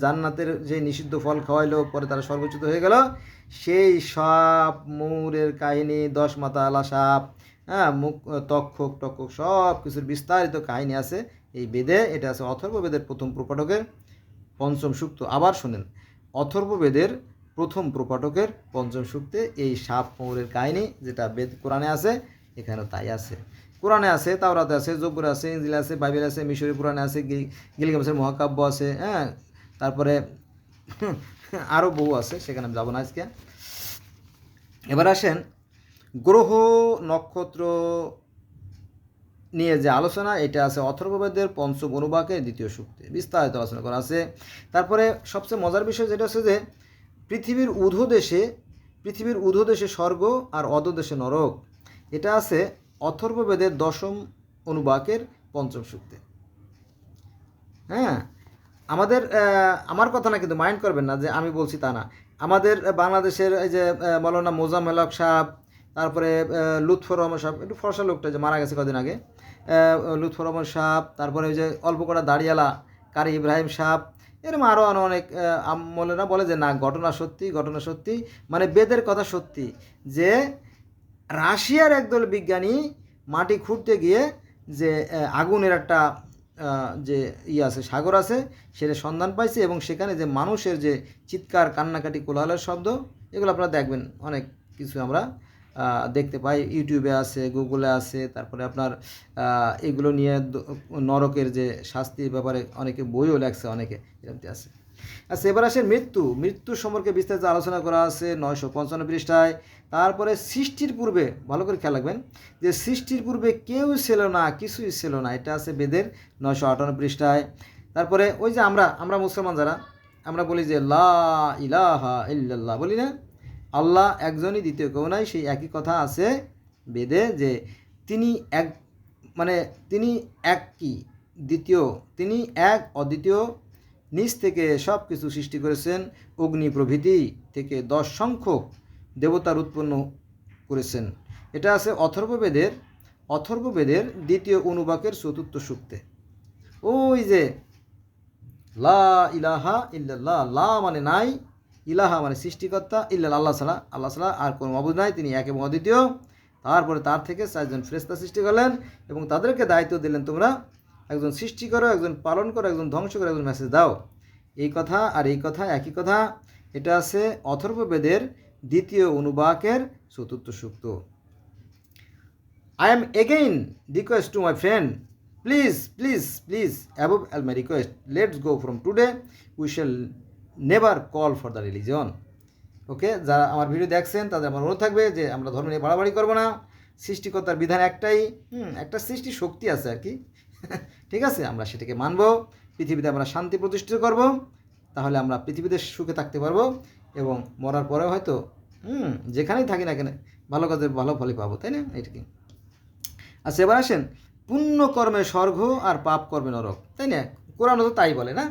জান্নাতের যে নিষিদ্ধ ফল খাওয়াইলো, পরে তারা সর্বচ্যুত হয়ে গেল। সেই সাপ মূরের কাহিনী, 10 মাথা আলা সাপ, হ্যাঁ, মুখ তক্ষক টক্ষক সব কিছুর বিস্তারিত কাহিনী আছে এই বেদে। এটা আছে অথর্ববেদের 1ম প্রপাঠকের 5ম সূক্ত। আবার শোনেন, অথর্ববেদের 1ম প্রপাঠকের 5ম সূক্তে এই সাপ মৌরের কাহিনী, যেটা বেদ কোরআনে আছে, এখানেও তাই আছে। কোরআনে আছে, তাওরাতে আছে, জবুরে আছে, ইনজিলে আছে, বাইবেল আছে, মিশরীয় পুরাণে আছে, গিলগামেশের মহাকাব্য আছে, হ্যাঁ, তারপরে আরও বহু আছে, সেখানে আমি যাব না আজকে। এবার আসেন, গ্রহ নক্ষত্র নিয়ে যে আলোচনা, এটা আছে অথর্ববেদের 5ম অনুবাকে 2য় সূক্তে বিস্তারিত আলোচনা করা আছে। তারপরে সবচেয়ে মজার বিষয় যেটা হচ্ছে যে পৃথিবীর ঊর্ধ্বদেশে স্বর্গ আর অধোদেশে নরক, এটা আছে অথর্ববেদের 10ম অনুবাকের 5ম সূক্তে। হ্যাঁ, আমার কথা না, কিন্তু মাইন্ড করবেন না যে আমি বলছি তা না। আমাদের বাংলাদেশের এই যে মৌলানা মোজাম্মেল হক সাহেব, তারপরে লুৎফর রহমান সাহেব, একটু ফর্সা লোকটা যে মারা গেছে কদিন আগে, লুৎফর রহমান সাহেব, তারপরে ওই যে অল্প কটা দাড়িয়ালা কারি ইব্রাহিম সাহেব, এরকম আরও অনেক মৌলানা বলে যে না, ঘটনা সত্যি, মানে বেদের কথা সত্যি, যে রাশিয়ার একদল বিজ্ঞানী মাটি খুঁড়তে গিয়ে যে আগুনের একটা যে আছে, সাগর আছে, সেটা সন্ধান পাইছে, এবং সেখানে যে মানুষের যে চিৎকার, কান্নাকাটি, কোলাহলের শব্দ, এগুলো আপনারা দেখবেন, অনেক কিছু আমরা দেখতে পাই, ইউটিউবে আছে, গুগলে আছে। তারপরে আপনার এগুলো নিয়ে নরকের যে শাস্তির ব্যাপারে অনেকে বইও লেখছে, অনেকে এরকম আছে। আচ্ছা, এবার আসে মৃত্যু সম্পর্কে বিস্তারিত আলোচনা করা আছে 955 পৃষ্ঠায়। তারপরে সৃষ্টির পূর্বে, ভালো করে খেয়াল রাখবেন যে সৃষ্টির পূর্বে কেউ ছিল না, কিছুই ছিল না, এটা আছে বেদের 958 পৃষ্ঠায়। তারপরে ওই যে আমরা মুসলমান যারা, আমরা বলি যে লা ইলাহা ইল্লাল্লাহ, বলি না? আল্লাহ একজনই, দ্বিতীয় কেউ নাই। সেই একই কথা আছে বেদে যে তিনি এক, মানে তিনি এক কি দ্বিতীয়, তিনি এক অদ্বিতীয়, নিজ থেকে সব কিছু সৃষ্টি করেছেন, অগ্নি প্রভৃতি থেকে 10 সংখ্যক দেবতার উৎপন্ন করেছেন। এটা আছে অথর্ববেদের দ্বিতীয় অনুবাকের চতুর্থ সূক্তে। ওই যে লা ইলাহা ইল্লাল্লাহ, লা মানে নাই, ইলাহা মানে সৃষ্টিকর্তা, ইল্লাল্লাহ আল্লাহ ছাড়া আর কোনো মাবুদ নাই, তিনি এক এবং অদ্বিতীয়। তারপরে তার থেকে 4 জন ফেরেশতা সৃষ্টি করলেন এবং তাদেরকে দায়িত্ব দিলেন, তোমরা একজন সৃষ্টি করো, একজন পালন করো, একজন ধ্বংস করো, একজন মেসেজ দাও। এই কথা আর এই কথা একই কথা। এটা আছে অথর্ববেদের দ্বিতীয় অনুবাকের চতুর্থ সূক্ত। I am again request to my friend, please, above all my request, let's go from today, we shall never call for the religion. ওকে, যারা আমার ভিডিও দেখছেন তাদের আমার অনুরোধ থাকবে যে আমরা ধর্ম নিয়ে বাড়াবাড়ি করবো না। সৃষ্টিকর্তার বিধান একটাই, একটা সৃষ্টি শক্তি আছে আর কি। ঠিক আছে, আমরা সেটাকে মানব, পৃথিবীতে আমরা শান্তি প্রতিষ্ঠিত করব, তাহলে আমরা পৃথিবীতে সুখে থাকতে পারবো এবং মরার পরেও হয়তো যেখানেই থাকি না কেন ভালো কাজের ভালো ফলই পাবো, তাই না? এটা কি? আচ্ছা, এবার আসেন পুণ্য কর্মে স্বর্গ আর পাপ কর্মে নরক, তাই না? কোরআন তো তাই বলে না?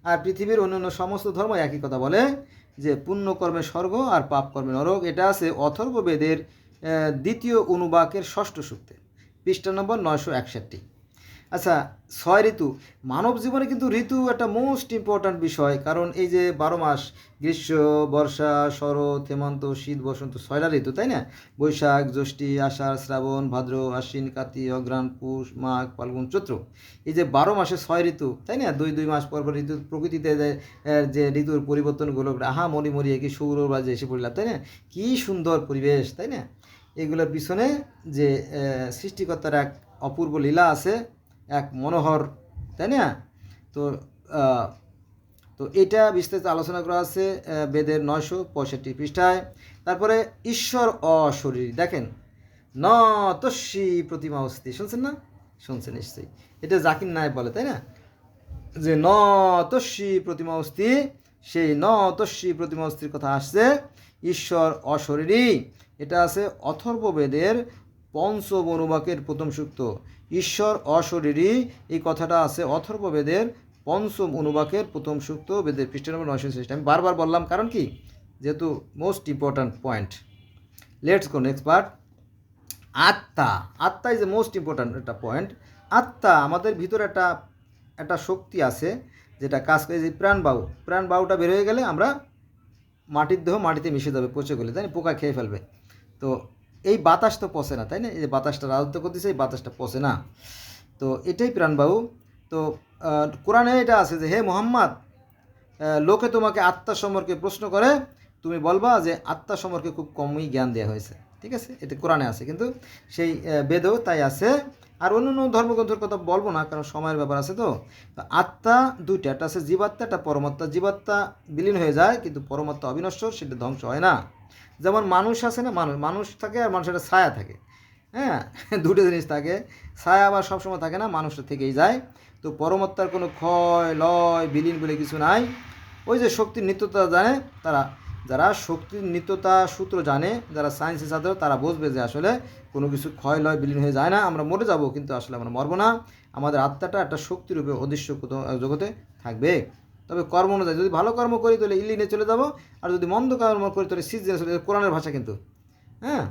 আর পৃথিবীর অন্যান্য সমস্ত ধর্ম একই কথা বলে যে পুণ্য কর্মে স্বর্গ আর পাপ কর্মে নরক। এটা আছে অথর্ববেদের দ্বিতীয় অনুবাকের 6ষ্ঠ সূক্তে, পৃষ্ঠা নম্বর 961। আচ্ছা, 6 ঋতু, মানব জীবনে কিন্তু ঋতু একটা মোস্ট ইম্পর্ট্যান্ট বিষয়, কারণ এই যে 12 মাস, গ্রীষ্ম, বর্ষা, শরৎ, হেমন্ত, শীত, বসন্ত, 6টা ঋতু, তাই না? বৈশাখ, জ্যৈষ্ঠী, আষাঢ়, শ্রাবণ, ভাদ্র, আশ্বিন, কার্তিক, অঘ্রাণ, পৌষ, মাঘ, ফাল্গুন, চৈত্র। এই যে 12 মাসে 6 ঋতু, তাই না? 2 মাস পর পর ঋতু, প্রকৃতিতে যে ঋতুর পরিবর্তনগুলো, আহা মরি কি সৌরবাজে এসে পড়লাম, তাই না? কি সুন্দর পরিবেশ, তাই না? এগুলোর পিছনে যে সৃষ্টিকর্তার এক অপূর্ব লীলা আছে, এক মনোহর, তাই না? তো তো এটা বিস্তারিত আলোচনা করা আছে বেদের 965 পৃষ্ঠায়। তারপরে ঈশ্বর অশরীরী, দেখেন ন তস্যি প্রতিমা অস্তি, শুনছেন না? শুনছেন নিশ্চয়ই, এটা জাকির নায়েক বলে, তাই না? যে ন তস্যি প্রতিমা অস্তি, সেই ন তস্যি প্রতিমা অস্থির কথা আসছে ঈশ্বর অশরীরী। এটা আছে অথর্ববেদের পঞ্চম অনুবাকের প্রথম সূক্ত। ঈশ্বর অশরীরী এই কথাটা আছে অথর্ববেদের পঞ্চম অনুবাকের প্রথম সূক্ত, বেদের পৃষ্ঠা নম্বর 960। আমি বারবার বললাম, কারণ কি? যেহেতু most important point. Let's go next part. আত্মা ইজ এ মোস্ট ইম্পর্ট্যান্ট একটা পয়েন্ট। আত্মা, আমাদের ভিতরে একটা শক্তি আছে যেটা কাজ করে, যে প্রাণবায়ুটা বের হয়ে গেলে আমরা মাটির দেহ মাটিতে মিশে যাবে, পচে গেলে, তাই না? পোকা খেয়ে ফেলবে। তো এই বাতাস তো পচে না, তাই না? এই যে বাতাসটা রাজত্ব করতেছে, এই বাতাসটা পচে না, তো এটাই প্রাণবায়ু। তো কোরআনে এটা আছে যে হে মুহাম্মদ, লোকে তোমাকে আত্মা সম্পর্কে প্রশ্ন করে, তুমি বলবা যে আত্মা সম্পর্কে খুব কমই জ্ঞান দেওয়া হয়েছে। ঠিক আছে, এটা কোরআনে আছে, কিন্তু সেই বেদেও তাই আছে। আর অন্য ধর্মগ্রন্থের কথা বলবো না, কারণ সময়ের ব্যাপার আছে। তো আত্মা দুইটা, একটা আছে জীবাত্মা, একটা পরমাত্মা। জীবাত্মা বিলীন হয়ে যায়, কিন্তু পরমাত্মা অবিনশ্বর, সেটা ধ্বংস হয় না। যেমন মানুষ আছে না, মানুষ থাকে আর মানুষের একটা ছায়া থাকে, হ্যাঁ, দুটো জিনিস থাকে। ছায়া আবার সবসময় থাকে না, মানুষটা থেকেই যায়। তো পরমাত্মার কোনো ক্ষয় লয় বিলীন বলে কিছু নাই। ওই যে শক্তির নিত্যতা জানে যারা শক্তির নিত্যতা সূত্র জানে, যারা সায়েন্সের ছাত্র, তারা বুঝবে যে আসলে কোনো কিছু ক্ষয় লয় বিলীন হয়ে যায় না। আমরা মরে যাব, কিন্তু আসলে আমরা মরবো না। আমাদের আত্মাটা একটা শক্তিরূপে অদৃশ্য জগতে থাকবে। তবে কর্ম অনুযায়ী যদি ভালো কর্ম করি তাহলে ইলিনে চলে যাব, আর যদি মন্দ কর্ম করি তাহলে সিজনে চলে যাবে। কোরআনের ভাষা কিন্তু, হ্যাঁ।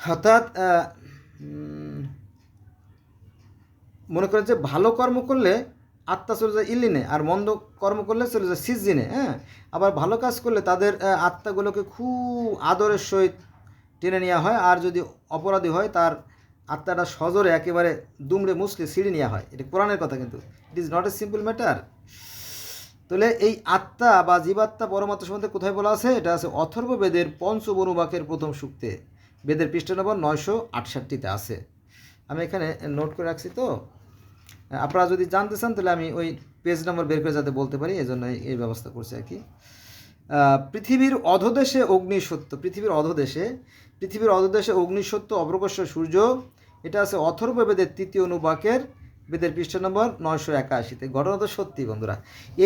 অর্থাৎ মনে করেন যে ভালো কর্ম করলে আত্মা চলে যায় ইলিনে, আর মন্দ কর্ম করলে চলে যায় সিজিনে, হ্যাঁ। আবার ভালো কাজ করলে তাদের আত্মাগুলোকে খুব আদরের সহিত টেনে নেওয়া হয়, আর যদি অপরাধী হয় তার আত্মাটা সজোরে একেবারে দুমড়ে মুছলে ছিঁড়ে নেওয়া হয়। এটা কোরআনের কথা, কিন্তু it is not a simple matter. তাহলে এই আত্মা বা জীবাত্মা পরমাত্মা সম্বন্ধে কোথায় বলা আছে? এটা আছে অথর্ববেদের পঞ্চম অনুবাকের প্রথম সূক্তে, বেদের পৃষ্ঠা নম্বর 968-তে আছে। আমি এখানে নোট করে রাখছি, তো আপনারা যদি জানতে চান তাহলে আমি ওই পেজ নম্বর বের করে যাতে বলতে পারি, এই জন্য এই ব্যবস্থা করছি আর কি। পৃথিবীর অধোদেশে অগ্নিসত্য, পৃথিবীর অধোদেশে অগ্নিসত্য অগ্রসর সূর্য, এটা আছে অথর্ববেদের তৃতীয় অনুবাকের বেদের পৃষ্ঠা নম্বর 981। ঘটনা তো সত্যি বন্ধুরা।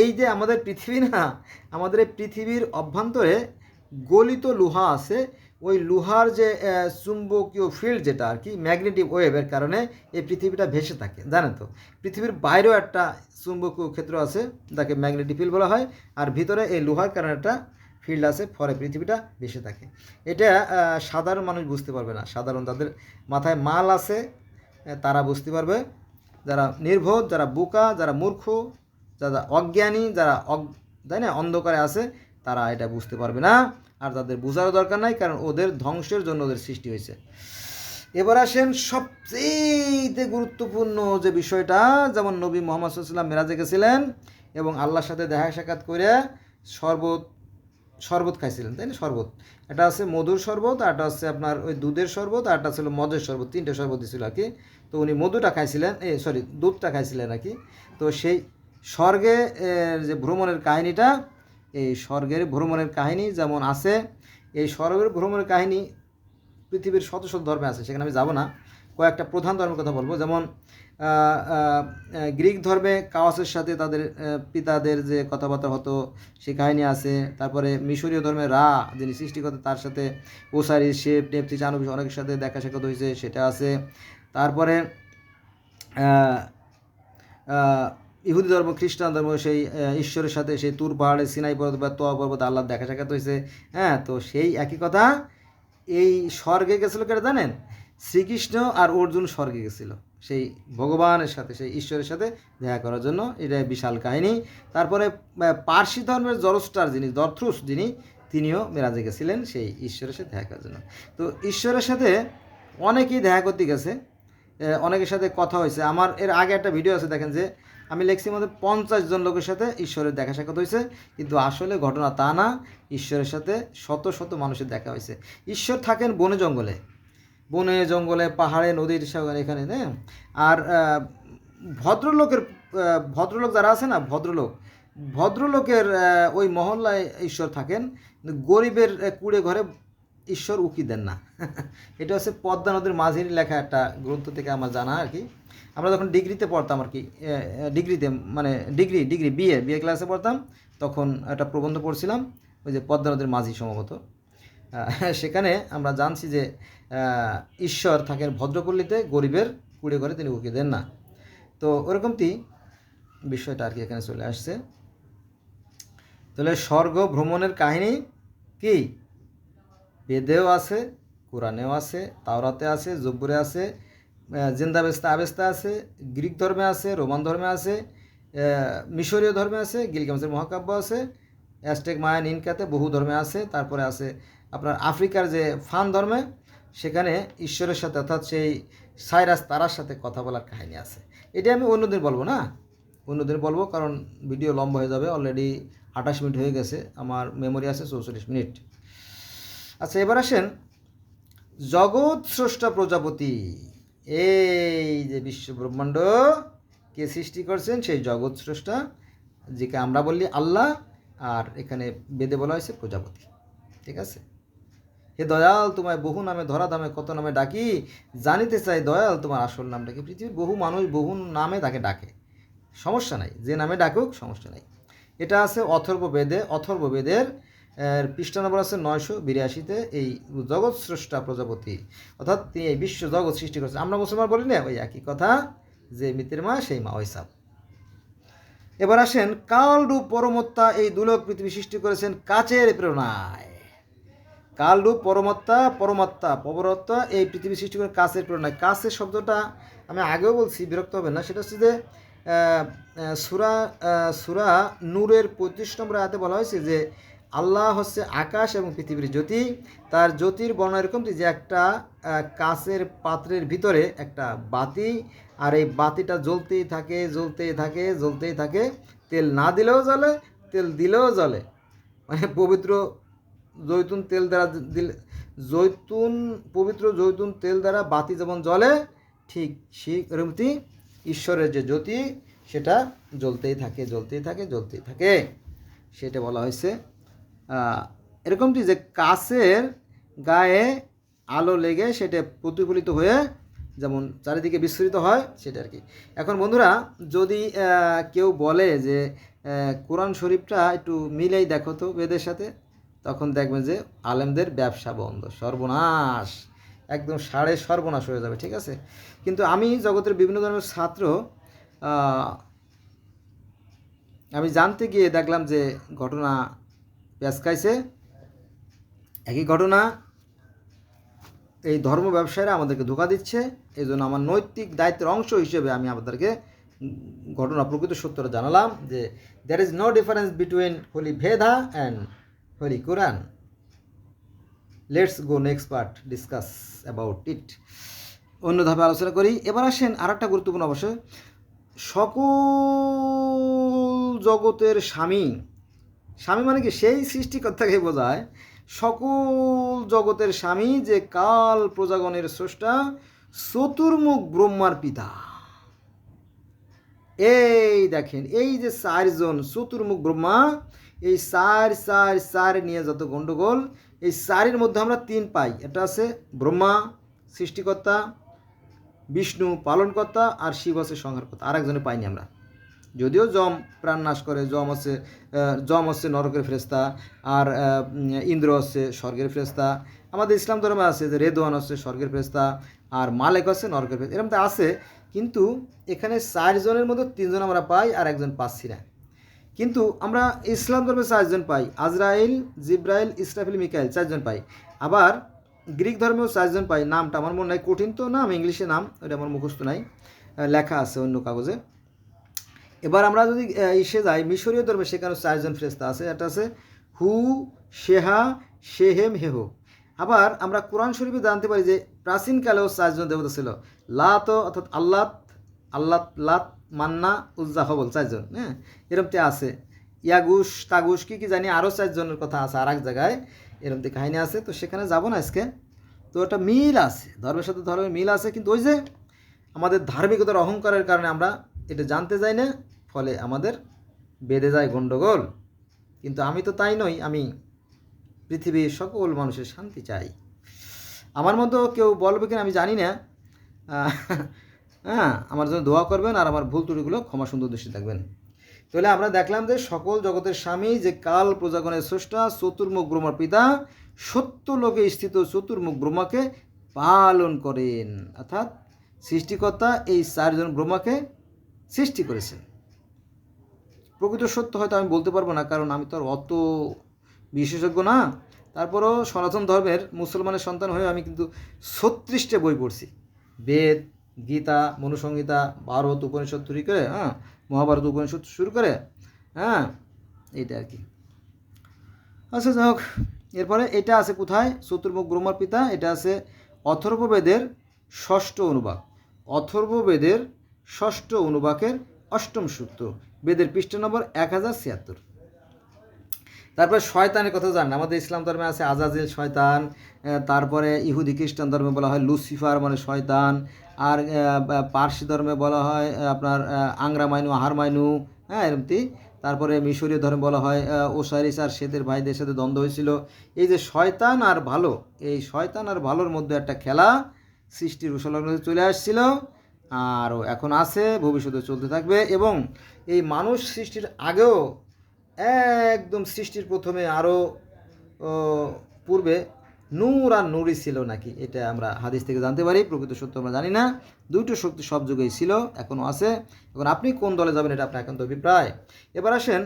এই যে আমাদের পৃথিবী না, আমাদের এই পৃথিবীর অভ্যন্তরে গলিত লোহা আছে, ওই লোহার যে চুম্বকীয় ফিল্ড যেটা আর কি, ম্যাগনেটিক ওয়েভের কারণে এই পৃথিবীটা ভেসে থাকে, জানেন তো। পৃথিবীর বাইরেও একটা চুম্বকীয় ক্ষেত্র আছে, যাকে ম্যাগনেটিক ফিল্ড বলা হয়, আর ভিতরে এই লোহার কারণে একটা ফিল্ড আছে, ফলে পৃথিবীটা ভেসে থাকে। এটা সাধারণ মানুষ বুঝতে পারবে না, সাধারণ যাদের মাথায় মাল আছে তারা বুঝতে পারবে। যারা নির্বোধ, যারা বোকা, যারা মূর্খ, যারা অজ্ঞানী, যারা তাই না অন্ধকারে আছে, তারা এটা বুঝতে পারবে না। আর তাদের বোঝারও দরকার নাই, কারণ ওদের ধ্বংসের জন্য ওদের সৃষ্টি হয়েছে। এবার আসেন সবচেয়ে গুরুত্বপূর্ণ যে বিষয়টা, যেমন নবী মুহাম্মদ সাল্লাল্লাহু আলাইহি ওয়াসাল্লাম মেরাজে গেছিলেন এবং আল্লাহর সাথে দেখা সাক্ষাৎ করে শরবত খাইছিলেন, তাই না। শরবত, এটা আছে মধুর শরবত, আর একটা হচ্ছে আপনার ওই দুধের শরবত, আর একটা ছিল মদের শরবত, 3টে শরবত দিয়েছিল আর কি। তো উনি মধুটা খাইছিলেন, দুধটা খাইছিলেন আর কি। তো সেই স্বর্গে যে ভ্রমণের কাহিনীটা, এই স্বর্গের ভ্রমণের কাহিনী যেমন আছে, এই স্বর্গের ভ্রমণের কাহিনী পৃথিবীর শত শত ধর্মে আছে, সেখানে আমি যাব না। কয়েকটা প্রধান ধর্মের কথা বলবো। যেমন গ্রিক ধর্মে কাওয়াসের সাথে তাদের পিতাদের যে কথাবার্তা হতো, সেই কাহিনী আছে। তারপরে মিশরীয় ধর্মে রা, যিনি সৃষ্টিকর্তা, তার সাথে ওসারিস, শেপ, নেপথি, চানুবিস অনেকের সাথে দেখা সাক্ষাৎ হয়েছে, সেটা আছে। তারপরে ইহুদি ধর্ম, খ্রিস্টান ধর্ম, সেই ঈশ্বরের সাথে সেই তুর পাহাড়ে, সিনাই পর্বত বা তোয়া পর্বত আল্লাহর দেখা সাক্ষাৎ হয়েছে। হ্যাঁ, তো সেই একই কথা এই স্বর্গে গেছিলো কেটে জানেন, শ্রীকৃষ্ণ আর অর্জুন স্বর্গে গেছিল সেই ভগবানের সাথে, সেই ঈশ্বরের সাথে দেখা করার জন্য। এটা বিশাল কাহিনী। তারপরে পার্সি ধর্মের জরস্টার যিনি, দরথ্রুস যিনি, তিনিও মেরাজে গেছিলেন সেই ঈশ্বরের সাথে দেখা করার জন্য। তো ঈশ্বরের সাথে অনেকেই দেখা করতে গেছে, অনেকের সাথে কথা হয়েছে। আমার এর আগে একটা ভিডিও আছে, দেখেন যে আমি লেখছি মধ্যে 50 জন লোকের সাথে ঈশ্বরের দেখা সাক্ষাৎ হয়েছে, কিন্তু আসলে ঘটনা তা না। ঈশ্বরের সাথে শত শত মানুষের দেখা হয়েছে। ঈশ্বর থাকেন বনে জঙ্গলে, বনে জঙ্গলে, পাহাড়ে, নদীর সাগরে, এখানে। হ্যাঁ, আর ভদ্রলোক যারা আছে না, ভদ্রলোকের ওই মহল্লায় ঈশ্বর থাকেন। গরিবের কুড়ে ঘরে ঈশ্বর উকি দেন না। এটা হচ্ছে পদ্মা নদীর মাঝির লেখা একটা গ্রন্থ থেকে আমার জানা আর কি। আমরা যখন ডিগ্রিতে পড়তাম আর কি, ডিগ্রিতে মানে ডিগ্রি বিএ ক্লাসে পড়তাম, তখন একটা প্রবন্ধ পড়ছিলাম, ওই যে পদ্মা নদীর মাঝি সম্ভবত। সেখানে আমরা জানছি যে ঈশ্বর থাকেন ভদ্রপল্লীতে, গরিবের কুড়ে ঘরে তিনি উকি দেন না। তো ওরকমটি বিষয়টা আর কি এখানে চলে আসছে। তাহলে স্বর্গ ভ্রমণের কাহিনী কি বেদেও আছে, কোরআনেও আছে, তাওরাতে আছে, জব্বুরে আছে, জিন্দাবেস্তা আবেস্তা আছে, গ্রিক ধর্মে আছে, রোমান ধর্মে আছে, মিশরীয় ধর্মে আছে, গিলগামেশের মহাকাব্য আছে, অ্যাজটেক, মায়ান, ইনকাতে বহু ধর্মে আছে। তারপরে আছে আপনার আফ্রিকার যে ফান ধর্মে, সেখানে ঈশ্বরের সাথে, অর্থাৎ সেই সাইরাস তারার সাথে কথা বলার কাহিনী আছে। এটা আমি অন্যদিন বলবো না, অন্যদিন বলবো, কারণ ভিডিও লম্বা হয়ে যাবে। অলরেডি 28 মিনিট হয়ে গেছে, আমার মেমোরি আছে 44 মিনিট। আচ্ছা, এবার আসেন জগৎ স্রষ্টা প্রজাপতি। এই যে বিশ্ব ব্রহ্মাণ্ড কে সৃষ্টি করছেন, সেই জগৎ স্রষ্টা, যেকে আমরা বলি আল্লাহ, আর এখানে বেদে বলা হয়েছে প্রজাপতি। ঠিক আছে। হে দয়াল, তোমায় বহু নামে ধরা দামে কত নামে ডাকি, জানিতে চাই দয়াল তোমার আসল নামটা কি। পৃথিবীর বহু মানুষ বহু নামে তাকে ডাকে, সমস্যা নাই, যে নামে ডাকুক সমস্যা নাই। এটা আছে অথর্ববেদের পৃষ্ঠা নম্বর আছে 982-তে। এই জগৎ স্রষ্টা প্রজাপতি, অর্থাৎ তিনি এই বিশ্ব জগৎ সৃষ্টি করেছেন। আমরা মুসলমান বলি না ওই একই কথা, যে মিতের মা সেই মা ওই সাপ। এবার আসেন কালরূপ পরমত্তা এই দুলোক পৃথিবী সৃষ্টি করেছেন কাচের প্রেরণায়। কালরূপ পরমাত্মা এই পৃথিবী সৃষ্টি করে কাচের প্রেরণায়। কাচের শব্দটা আমি আগেও বলছি, বিরক্ত হবেন না। সেটা হচ্ছে যে সূরা নূরের 35 নম্বর আয়াতে বলা হয়েছে যে আল্লাহ হচ্ছে আকাশ এবং পৃথিবীর জ্যোতি। তার জ্যোতির বর্ণনা এরকম যে একটা কাচের পাত্রের ভিতরে একটা বাতি, আর এই বাতিটা জ্বলতেই থাকে। তেল না দিলেও জ্বলে, তেল দিলেও জ্বলে। মানে পবিত্র জৈতুন তেল দ্বারা বাতি যেমন জ্বলে, ঠিক সেরকমই ঈশ্বরের যে জ্যোতি, সেটা জ্বলতেই থাকে। সেটা বলা হয়েছে এরকমটি যে কাচের গায়ে আলো লেগে সেটা প্রতিফলিত হয়ে যেমন চারিদিকে বিস্তৃত হয় সেটা আর কি। এখন বন্ধুরা, যদি কেউ বলে যে কোরআন শরীফটা একটু মিলেই দেখো তো বেদের সাথে, তখন দেখবেন যে আলেমদের ব্যবসা বন্ধ, সর্বনাশ, একদম সর্বনাশ হয়ে যাবে, ঠিক আছে। কিন্তু আমি জগতের বিভিন্ন ধরনের ছাত্র, আমি জানতে গিয়ে দেখলাম যে ঘটনা পেঁচকাইছে। একই ঘটনা এই ধর্ম ব্যবসায়ীরা আমাদেরকে ধোঁকা দিচ্ছে। এই জন্য আমার নৈতিক দায়িত্বের অংশ হিসেবে আমি আপনাদেরকে ঘটনা প্রকৃত সত্যটা জানালাম যে there is no difference between holy Veda and holy Quran. Let's go next part discuss about it. অন্য ধাপে আলোচনা করি। এবার আসেন আর একটা গুরুত্বপূর্ণ অবশ্যই, সকল জগতের স্বামী, স্বামী মানে কি, সেই সৃষ্টিকর্তাকে বোঝায়। সকল জগতের স্বামী যে কাল প্রজাগণের স্রষ্টা, চতুর্মুখ ব্রহ্মার পিতা। এই দেখেন, এই যে চারজন চতুর্মুখ ব্রহ্মা, এই চার নিয়ে যত গণ্ডগোল, এই চারের মধ্যে আমরা তিন পাই। এটা আছে ব্রহ্মা সৃষ্টিকর্তা, বিষ্ণু পালনকর্তা, আর শিব আছে সংহারকর্তা। আর একজনে পাইনি আমরা, যদিও যম প্রাণ নাশ করে, যম হচ্ছে নরকের ফেরেশতা, আর ইন্দ্র হচ্ছে স্বর্গের ফেরেশতা। আমাদের ইসলাম ধর্মে আছে যে রেদওয়ান হচ্ছে স্বর্গের ফেরেশতা, আর মালেক হচ্ছে নরকের ফেরেশতা। এরকম তো আছে, কিন্তু এখানে চারজনের মধ্যে তিনজন আমরা পাই, আর একজন পাচ্ছি না। কিন্তু আমরা ইসলাম ধর্মে চারজন পাই, আজরাইল, জিব্রাইল, ইসরাফিল, মিকাইল, চারজন পাই। আবার গ্রিক ধর্মেও চারজন পাই, নামটা আমার মনে নাই, কঠিন তো নাম, ইংলিশে নাম, ওটা আমার মুখস্থ নাই, লেখা আছে অন্য কাগজে। এবার আমরা যদি ইসে যাই মিশরীয় ধর্মে, সেখানে চারজন ফেরেশতা আছে। এটা আছে হু, শেহা, শেহেম, হেহো। আবার আমরা কোরআন শরীফে জানতে পারি যে প্রাচীনকালেও চারজন দেবতা ছিল, লাত অর্থাৎ আল্লাহ, লাত, মান্না, উজ্জা, হবল, চারজন। হ্যাঁ, এরমতে আছে ইয়াগুস, তাগুস, কি জানি আরও চারজনের কথা আছে আর এক জায়গায়, এরমতে কাহিনী আছে। তো সেখানে যাব না আজকে। তো একটা মিল আছে, ধর্মের সাথে ধর্মের মিল আছে, কিন্তু ওই যে আমাদের ধার্মিকতার অহংকারের কারণে আমরা এটা জানতে যাই না, ফলে আমাদের বেঁধে যায় গণ্ডগোল। কিন্তু আমি তো তাই নই, আমি পৃথিবীর সকল মানুষের শান্তি চাই। আমার মতো কেউ বলবে কিনা আমি জানি না। হ্যাঁ, আমার জন্য দোয়া করবেন, আর আমার ভুল ত্রুটিগুলো ক্ষমা সুন্দর দৃষ্টি থাকবেন। তাহলে আমরা দেখলাম যে সকল জগতের স্বামী যে কাল প্রজাগণের স্রষ্টা, চতুর্মুখ ব্রহ্মার পিতা, সত্য লোকে স্থিত চতুর্মুখ ব্রহ্মাকে পালন করেন। অর্থাৎ সৃষ্টিকর্তা এই চারজন ব্রহ্মাকে সৃষ্টি করেছেন। প্রকৃত সত্য হয়তো আমি বলতে পারবো না, কারণ আমি তো আর অত বিশেষজ্ঞ না। তারপরও সনাতন ধর্মের মুসলমানের সন্তান হয়ে আমি কিন্তু 36টে বই পড়ছি, বেদ, গীতা, মনুসংহিতা, ভারত উপনিষদ শুরু করে, মহাভারত উপনিষদ শুরু করে, এইটা আর কি। আচ্ছা, যাই হোক, এরপরে এটা আছে কোথায়, চতুর্মুখ ব্রহ্মার পিতা, এটা আছে অথর্ববেদের 6ষ্ঠ অনুবাদ, অথর্ববেদের 6ষ্ঠ অনুবাকের 8ম সূত্র, বেদের পৃষ্ঠা নম্বর 1076। তারপরে শয়তানের কথা জানেন, আমাদের ইসলাম ধর্মে আছে আজাজিল শয়তান, তারপরে ইহুদি খ্রিস্টান ধর্মে বলা হয় লুসিফার মানে শয়তান, আর পার্সি ধর্মে বলা হয় আপনার আংরা মাইনু, আহার মাইনু, এরমতি। তারপরে মিশরীয় ধর্মে বলা হয় ওসাইরিস আর সেতের ভাইদের সাথে দ্বন্দ্ব হয়েছিল। এই যে শয়তান আর ভালো, এই শয়তান আর ভালোর মধ্যে একটা খেলা সৃষ্টির উৎসলগ্ন চলে আসছিল, আরও এখন আছে, ভবিষ্যতে চলতে থাকবে। এবং এই মানুষ সৃষ্টির আগেও, একদম সৃষ্টির প্রথমে আরও পূর্বে নূর আর নুরই ছিল নাকি, এটা আমরা হাদিস থেকে জানতে পারি। প্রকৃত সত্য আমরা জানি না। দুইটো শক্তি সব যুগেই ছিল, এখনও আছে। এখন আপনি কোন দলে যাবেন এটা আপনার একান্ত অভিপ্রায়। এবার আসেন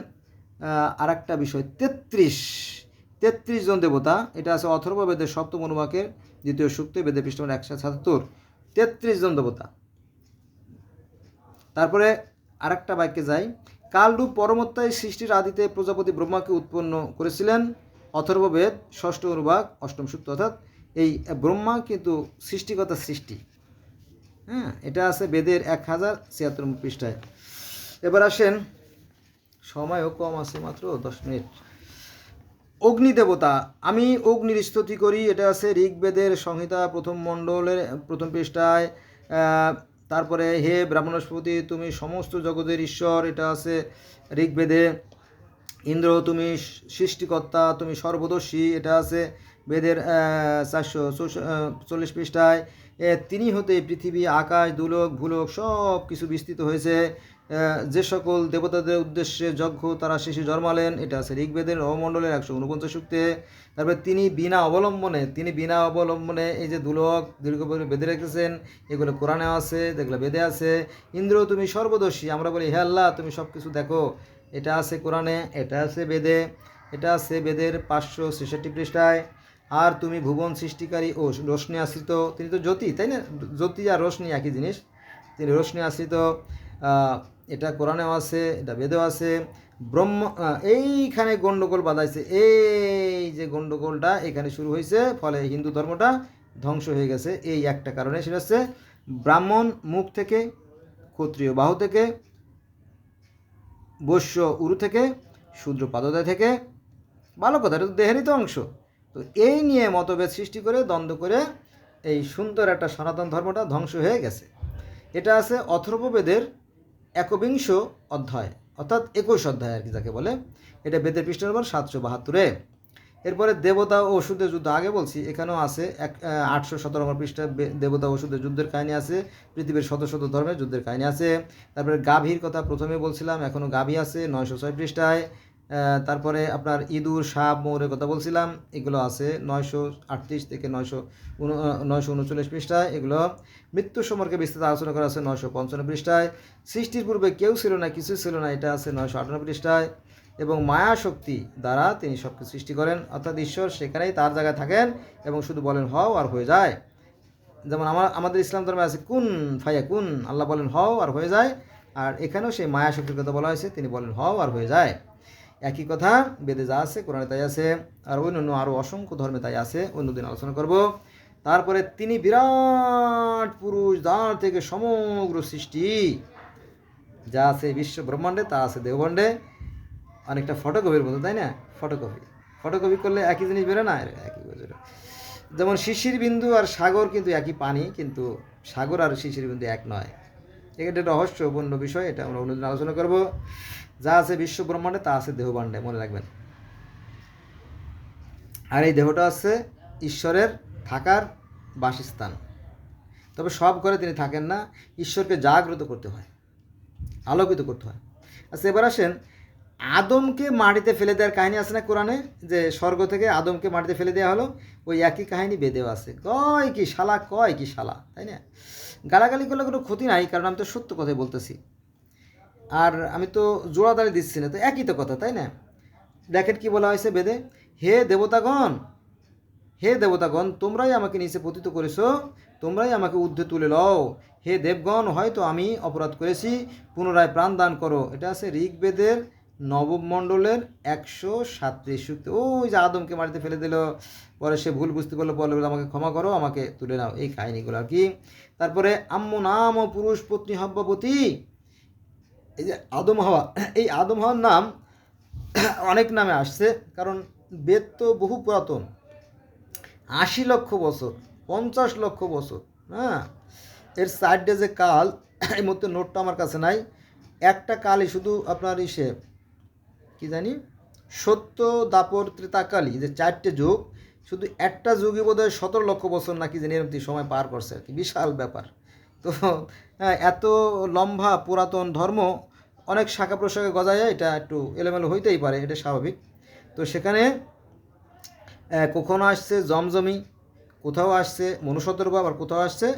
আর একটা বিষয়, 33 জন দেবতা, এটা আছে অথর্ববেদের 7ম অনুবাকের 2য় সূক্ত, বেদের পৃষ্ঠা 177। 33 জন দেবতা। তারপরে আর একটা বাক্যে যাই, কালরূপ পরমত্তায় সৃষ্টির আদিতে প্রজাপতি ব্রহ্মাকে উৎপন্ন করেছিলেন, অথর্ববেদ 6ষ্ঠ অনুবাক 8ম সূত্র। অর্থাৎ এই ব্রহ্মা কিন্তু সৃষ্টিকর্তা সৃষ্টি, এটা আছে বেদের 1076 পৃষ্ঠায়। এবার আসেন, সময়ও কম আছে, মাত্র 10 মিনিট। অগ্নিদেবতা, আমি অগ্নির স্তুতি করি, এটা আছে ঋগ্বেদের সংহিতা 1ম মণ্ডলের 1ম পৃষ্ঠায়। তারপরে হে ব্রাহ্মণস্পতি, তুমি সমস্ত জগতের ঈশ্বর, এটা আছে ঋগ্বেদে। ইন্দ্র, তুমি সৃষ্টিকর্তা, তুমি সর্বদর্শী, এটা আছে বেদের 440 পৃষ্ঠায়। তিনি হতে পৃথিবী আকাশ দুলোক ভূলোক সব কিছু বিস্তৃত হয়েছে। যে সকল দেবতাদের উদ্দেশ্যে যজ্ঞ তারা শেষে জন্মালেন, এটা আছে ঋগ্বেদের নবমণ্ডলের 149 সূক্তে। তারপরে তিনি বিনা অবলম্বনে এই যে দুলক দীর্ঘ বেঁধে রেখেছেন, এগুলো কোরআনে আছে, যেগুলো বেদে আছে। ইন্দ্র তুমি সর্বদর্শী, আমরা বলি হে আল্লাহ তুমি সব কিছু দেখো, এটা আছে কোরআনে, এটা আছে বেদে, এটা আছে বেদের 566 পৃষ্ঠায়। আর তুমি ভুবন সৃষ্টিকারী ও রোশনি আশ্রিত, তিনি তো জ্যোতি, তাই না? জ্যোতি আর রোশনি একই জিনিস, তিনি রোশনি আশ্রিত, এটা কোরআনেও আছে, এটা বেদেও আছে। এইখানে গণ্ডগোল বাঁধাইছে, এই যে গণ্ডগোলটা এখানে শুরু হয়েছে, ফলে হিন্দু ধর্মটা ধ্বংস হয়ে গেছে এই একটা কারণে। সেটা হচ্ছে ব্রাহ্মণ মুখ থেকে, ক্ষত্রিয় বাহু থেকে, বৈশ্য উরু থেকে, শূদ্র পাদদেয় থেকে। ভালো কথা, এটা তো দেহেরই তো অংশ। তো এই নিয়ে মতভেদ সৃষ্টি করে, দ্বন্দ্ব করে এই সুন্দর একটা সনাতন ধর্মটা ধ্বংস হয়ে গেছে। এটা আছে অথর্ববেদের 21 অধ্যায়, অর্থাৎ 21 অধ্যায় আর কি যাকে বলে। এটা বেদের পৃষ্ঠা নম্বর 772-এ। এরপরে দেবতা ও অসুরদের যুদ্ধ আগে বলছি, এখানেও আছে 817 নম্বর পৃষ্ঠায় দেবতা ও অসুরদের যুদ্ধের কাহিনী আছে, পৃথিবীর শত শত ধর্মের যুদ্ধের কাহিনী আছে। তারপরে গাভীর কথা প্রথমে বলছিলাম, এখনও গাভী আছে 906 পৃষ্ঠায়। তারপরে আপনার ইঁদুর সাপ মৌরের কথা বলছিলাম, এগুলো আছে 938 থেকে 939 পৃষ্ঠায়। এগুলো মৃত্যু সম্পর্কে বিস্তারিত আলোচনা করা আছে 955 পৃষ্ঠায়। সৃষ্টির পূর্বে কেউ ছিল না, কিছু ছিল না, এটা আছে 958 পৃষ্ঠায়। এবং মায়া শক্তি দ্বারা তিনি সব কিছু সৃষ্টি করেন, অর্থাৎ ঈশ্বর সেখানেই তার জায়গায় থাকেন এবং শুধু বলেন হও আর হয়ে যায়। যেমন আমাদের ইসলাম ধর্মে আছে কুন ফায়া কুন, আল্লাহ বলেন হও আর হয়ে যায়। আর এখানেও সেই মায়া শক্তির কথা বলা হয়েছে, তিনি বলেন হও আর হয়ে যায়। একই কথা বেদে যা আছে কোরআনে তাই আছে, আর অন্য আরও অসংখ্য ধর্মে তাই আছে, অন্যদিন আলোচনা করব। তারপরে তিনি বিরাট পুরুষ, যার থেকে সমগ্র সৃষ্টি যা আছে বিশ্ব ব্রহ্মাণ্ডে তা আছে দেহবণ্ডে। অনেকটা ফটোকপির মতো, তাই না? ফটোকপি করলে একই জিনিস বেরো না, একই বোঝো। যেমন শিশির বিন্দু আর সাগর কিন্তু একই পানি, কিন্তু সাগর আর শিশির বিন্দু এক নয়। এটা রহস্যপূর্ণ বিষয়, এটা আমরা অন্যদিন আলোচনা করব। যা আছে বিশ্ব ব্রহ্মাণ্ডে তা আছে দেহবাণ্ডে, মনে রাখবেন। আর এই দেহটা আছে ঈশ্বরের থাকার বাসস্থান। তবে সব ঘরে তিনি থাকেন না, ঈশ্বরকে জাগ্রত করতে হয়, আলোকিত করতে হয়। আচ্ছা, এবার আসেন আদমকে মাটিতে ফেলে দেওয়ার কাহিনী আছে না কোরআনে, যে স্বর্গ থেকে আদমকে মাটিতে ফেলে দেওয়া হলো, ওই একই কাহিনী বেদেও আছে। কয় কি শালা, তাই না? গালাগালি করলে কোনো ক্ষতি নাই, কারণ আমি তো সত্য কথাই বলতেছি, আর আমি তো জোড়াদারি দিচ্ছি না, তো একই তো কথা, তাই না? দেখেন কি বলা হয়েছে বেদে, হে দেবতাগণ তোমরাই আমাকে নিচে পতিত করেছো, তোমরাই আমাকে ঊর্ধ্বে তুলে লও। হে দেবগণ, হয়তো আমি অপরাধ করেছি, পুনরায় প্রাণ দান করো। এটা আছে ঋগ্বেদের নবম মণ্ডলের 137 সূক্ত। ওই যে আদমকে মাটিতে ফেলে দিল, পরে সে ভুল বুঝতে পারলো, বলে আমাকে ক্ষমা করো, আমাকে তুলে নাও, এই কাহিনীগুলো আর কি। তারপরে আম্ম নাম ও পুরুষ পত্নী হব্যবতী, এই যে আদম হাওয়া, এই আদম হাওয়ার নাম অনেক নামে আসছে, কারণ বেদ তো বহু পুরাতন, 80 লক্ষ বছর, 50 লক্ষ বছর। হ্যাঁ, এর সাইডে যে কাল, এই মধ্যে নোটটা আমার কাছে নাই, একটা কালই শুধু আপনার কি জানি সত্য দাপর ত্রেতাকালী, যে 4টে যুগ, শুধু একটা যুগই বোধহয় 17 লক্ষ বছর নাকি জানি এরকম সময় পার করছে আর কি, বিশাল ব্যাপার। তো এত লম্বা পুরাতন ধর্ম, অনেক শাখা প্রশাখা গজায়, এটা একটু এলোমেলো হইতেই পারে, এটা স্বাভাবিক। তো সেখানে কখনো আসছে জমজমি, কোথাও আসছে মনুষ্যদ্রব্য, আবার কোথাও আসছে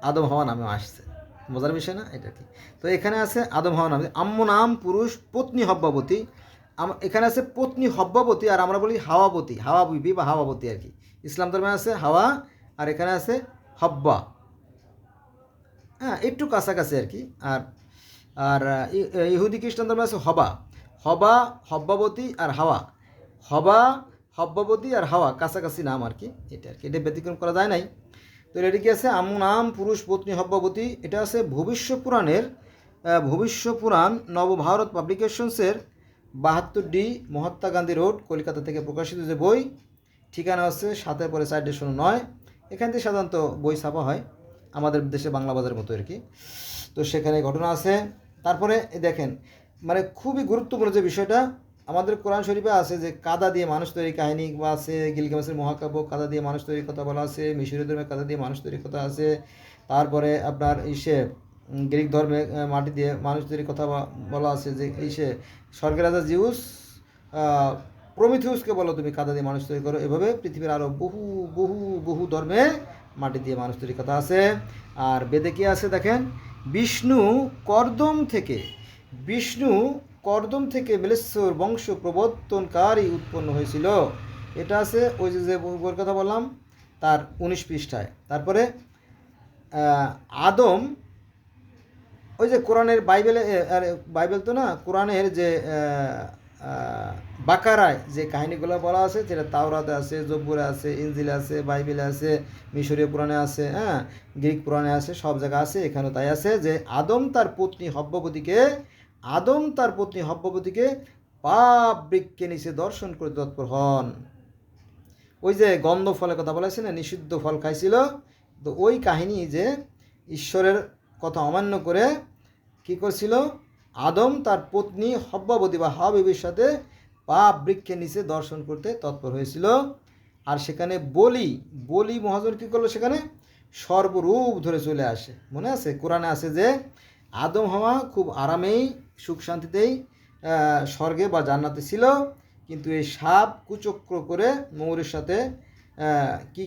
আদম হাওয়া নামেও আসছে। মজার বিষয় না এটা কি? তো এখানে আছে আদম হাওয়া নামে আম্ম নাম পুরুষ পত্নী হব্যাবতী, এখানে আছে পত্নী হব্যাবতী, আর আমরা বলি হাওয়াবতী, হাওয়া বিবি বা হাওয়াবতী আর কি। ইসলাম ধর্মে আছে হাওয়া, আর এখানে আছে হব্বা। হ্যাঁ, একটু কাছাকাছি আর কি। আর আর ইহুদি খ্রিস্টান ধর্মে আছে হব্যাবতী আর হাওয়া, হব্যাবতী আর হাওয়া কাছাকাছি নাম আর কি, এটা আর কি, এটা ব্যতিক্রম করা যায় নাই। তো এটা কি আছে আম্মু নাম পুরুষ পত্নী হব্যাবতী, এটা আছে ভবিষ্য পুরাণ নবভারত পাবলিকেশনসের 72D মহাত্মা গান্ধী রোড, কলকাতা থেকে প্রকাশিত যে বই। ঠিকানা হচ্ছে 7/4/09। এখান থেকে সাধারণত বই ছাপা হয়, আমাদের দেশে বাংলা বাজারের মতো আর কি। তো সেখানে ঘটনা আছে। তারপরে দেখেন, মানে খুবই গুরুত্বপূর্ণ যে বিষয়টা, আমাদের কোরআন শরীফে আছে যে কাদা দিয়ে মানুষ তৈরি কাহিনী বা আছে, গিলগামেশের মহাকাব্য কাদা দিয়ে মানুষ তৈরির কথা বলা আছে, মিশরীয় ধর্মে কাদা দিয়ে মানুষ তৈরির কথা আছে, তারপরে আপনার গ্রিক ধর্মে মাটি দিয়ে মানুষ তৈরির কথা বলা আছে, যে স্বর্গের রাজা জিউস প্রমিথিউসকে বলো তুমি কাদা দিয়ে মানুষ তৈরি করো। এভাবে পৃথিবীর আরও বহু বহু বহু ধর্মে মাটি দিয়ে মানুষ তৈরির কথা আছে। আর বেদে কি আছে দেখেন, বিষ্ণু কর্দম থেকে মেলেশ্বর বংশ প্রবর্তনকারী উৎপন্ন হয়েছিল, এটা আছে ওই যে বইয়ের কথা বললাম তার 19 পৃষ্ঠায়। তারপরে আদম, ওই যে কোরআনের বাইবেল তো না, কোরআনের যে বাকারায় যে কাহিনীগুলো বলা আছে সেটা তাওরাতে আছে, জব্বুরে আছে, ইনজিলে আছে, বাইবেলে আছে, মিশরীয় পুরাণে আছে, গ্রিক পুরাণে আছে, সব জায়গায় আছে। এখানেও তাই আছে যে আদম তার পত্নী হব্ববতীকে পাপ বৃক্ষে নিচে দর্শন করে তৎপর হন। ওই যে গন্ধ ফলের কথা বলেছে না, নিষিদ্ধ ফল খাইছিল, তো ওই কাহিনী যে ঈশ্বরের কথা অমান্য করে কি করছিল, আদম তার পত্নী হব্বাবতী বা হাবিবির সাথে পাপ বৃক্ষের নিচে দর্শন করতে তৎপর হয়েছিল। আর সেখানে বলি মহাজন কী করলো, সেখানে সর্বরূপ ধরে চলে আসে। মনে আছে কোরআনে আছে যে আদম হাওয়া খুব আরামেই সুখ শান্তিতেই স্বর্গে বা জান্নাতে ছিল, কিন্তু এই সাপ কুচক্র করে মৌরের সাথে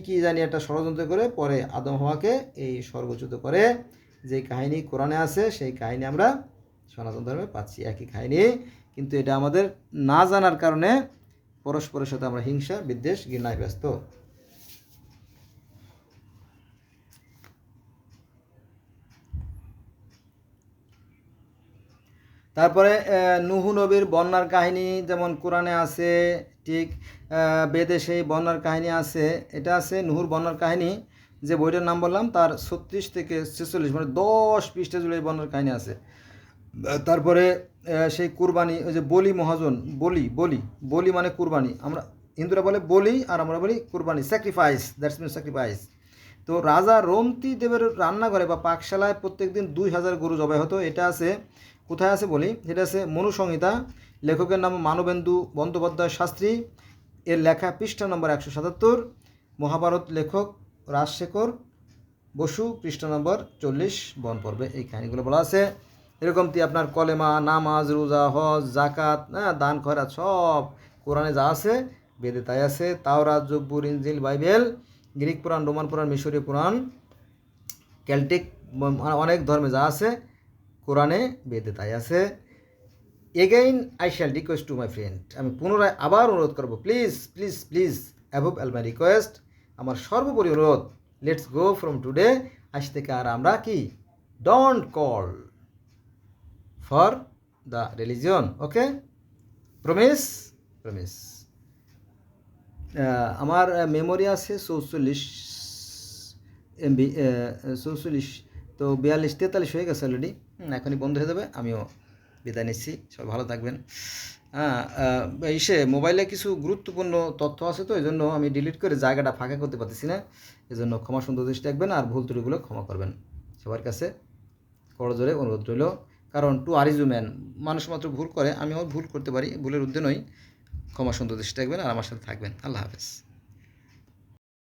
কি জানি একটা ষড়যন্ত্র করে পরে আদম হাওয়াকে এই স্বর্গচ্যুত করে। যে কাহিনী কোরআনে আছে সেই কাহিনী আমরা সনাতন ধর্মে পাচ্ছি, একই কাহিনী, কিন্তু এটা আমাদের না জানার কারণে পরস্পরের সাথে আমরা হিংসা বিদ্বেষ ঘৃণায় ব্যস্ত। তারপরে নুহু নবীর বন্যার কাহিনী যেমন কোরআনে আছে, ঠিক বেদে সেই বন্যার কাহিনী আছে। এটা আছে নুহুর বন্যার কাহিনী, যে বইটার নাম বললাম তার 36 থেকে 46 মানে 10 পৃষ্ঠা জুড়ে বন্যার কাহিনী আছে। তারপরে সেই কুরবানি, ওই যে বলি মহাজন, বলি মানে কুরবানি, আমরা হিন্দুরা বলে বলি আর আমরা বলি কুরবানি, স্যাক্রিফাইস, দ্যাটস মিন স্যাক্রিফাইস। তো রাজা রন্তি দেবের রান্নাঘরে বা পাকশালায় প্রত্যেকদিন 2000 গরু জবাই হতো। এটা আছে কোথায় আছে বলি, এটা আছে মনুসংহিতা, লেখকের নাম মানবেন্দু বন্দ্যোপাধ্যায় শাস্ত্রী, এর লেখা পৃষ্ঠা নম্বর 177। মহাভারত লেখক রাজশেখর বসু, পৃষ্ঠা নম্বর 40 বন পর্বে এই কাহিনীগুলো বলা আছে। এরকম আপনার কলেমা, নামাজ, রোজা, হজ, জাকাত, দান খয়রাত সব কোরআনে যা আছে বেদে তাই আছে। তাওরাত, জব্বুর, ইনজিল, বাইবেল, গ্রিক পুরাণ, রোমান পুরাণ, মিশরীয় পুরাণ, কেল্টিক অনেক ধর্মে যা আছে কোরআনে বেদে তাই আছে। Again I shall request to my friend, আমি পুনরায় আবার অনুরোধ করবো, please above all my request, আমার সর্বোপরি অনুরোধ, লেটস গো ফ্রম টুডে, আজ থেকে আর আমরা কি don't call for the religion, okay, promise. আমার মেমোরি আছে 44 MB, 44, তো 42, 43 হয়ে গেছে অলরেডি, এখনই বন্ধ হয়ে যাবে। আমিও বিদায় নিচ্ছি, সবাই ভালো থাকবেন। মোবাইলে কিছু গুরুত্বপূর্ণ তথ্য আছে, তো এই জন্য আমি ডিলিট করে জায়গাটা ফাঁকা করতে পারতেছি না, এজন্য ক্ষমা সুন্দর দৃষ্টি রাখবেন আর ভুল ত্রুটিগুলো ক্ষমা করবেন। সবার কাছে করজোরে অনুরোধ রইল, কারণ টু আর ইজ ম্যান, মানুষ মাত্র ভুল করে, আমিও ভুল করতে পারি, ভুলের ঊর্ধ্বে নই। ক্ষমা সুন্দর দৃষ্টি রাখবেন আর আমার সাথে থাকবেন। আল্লাহ হাফেজ।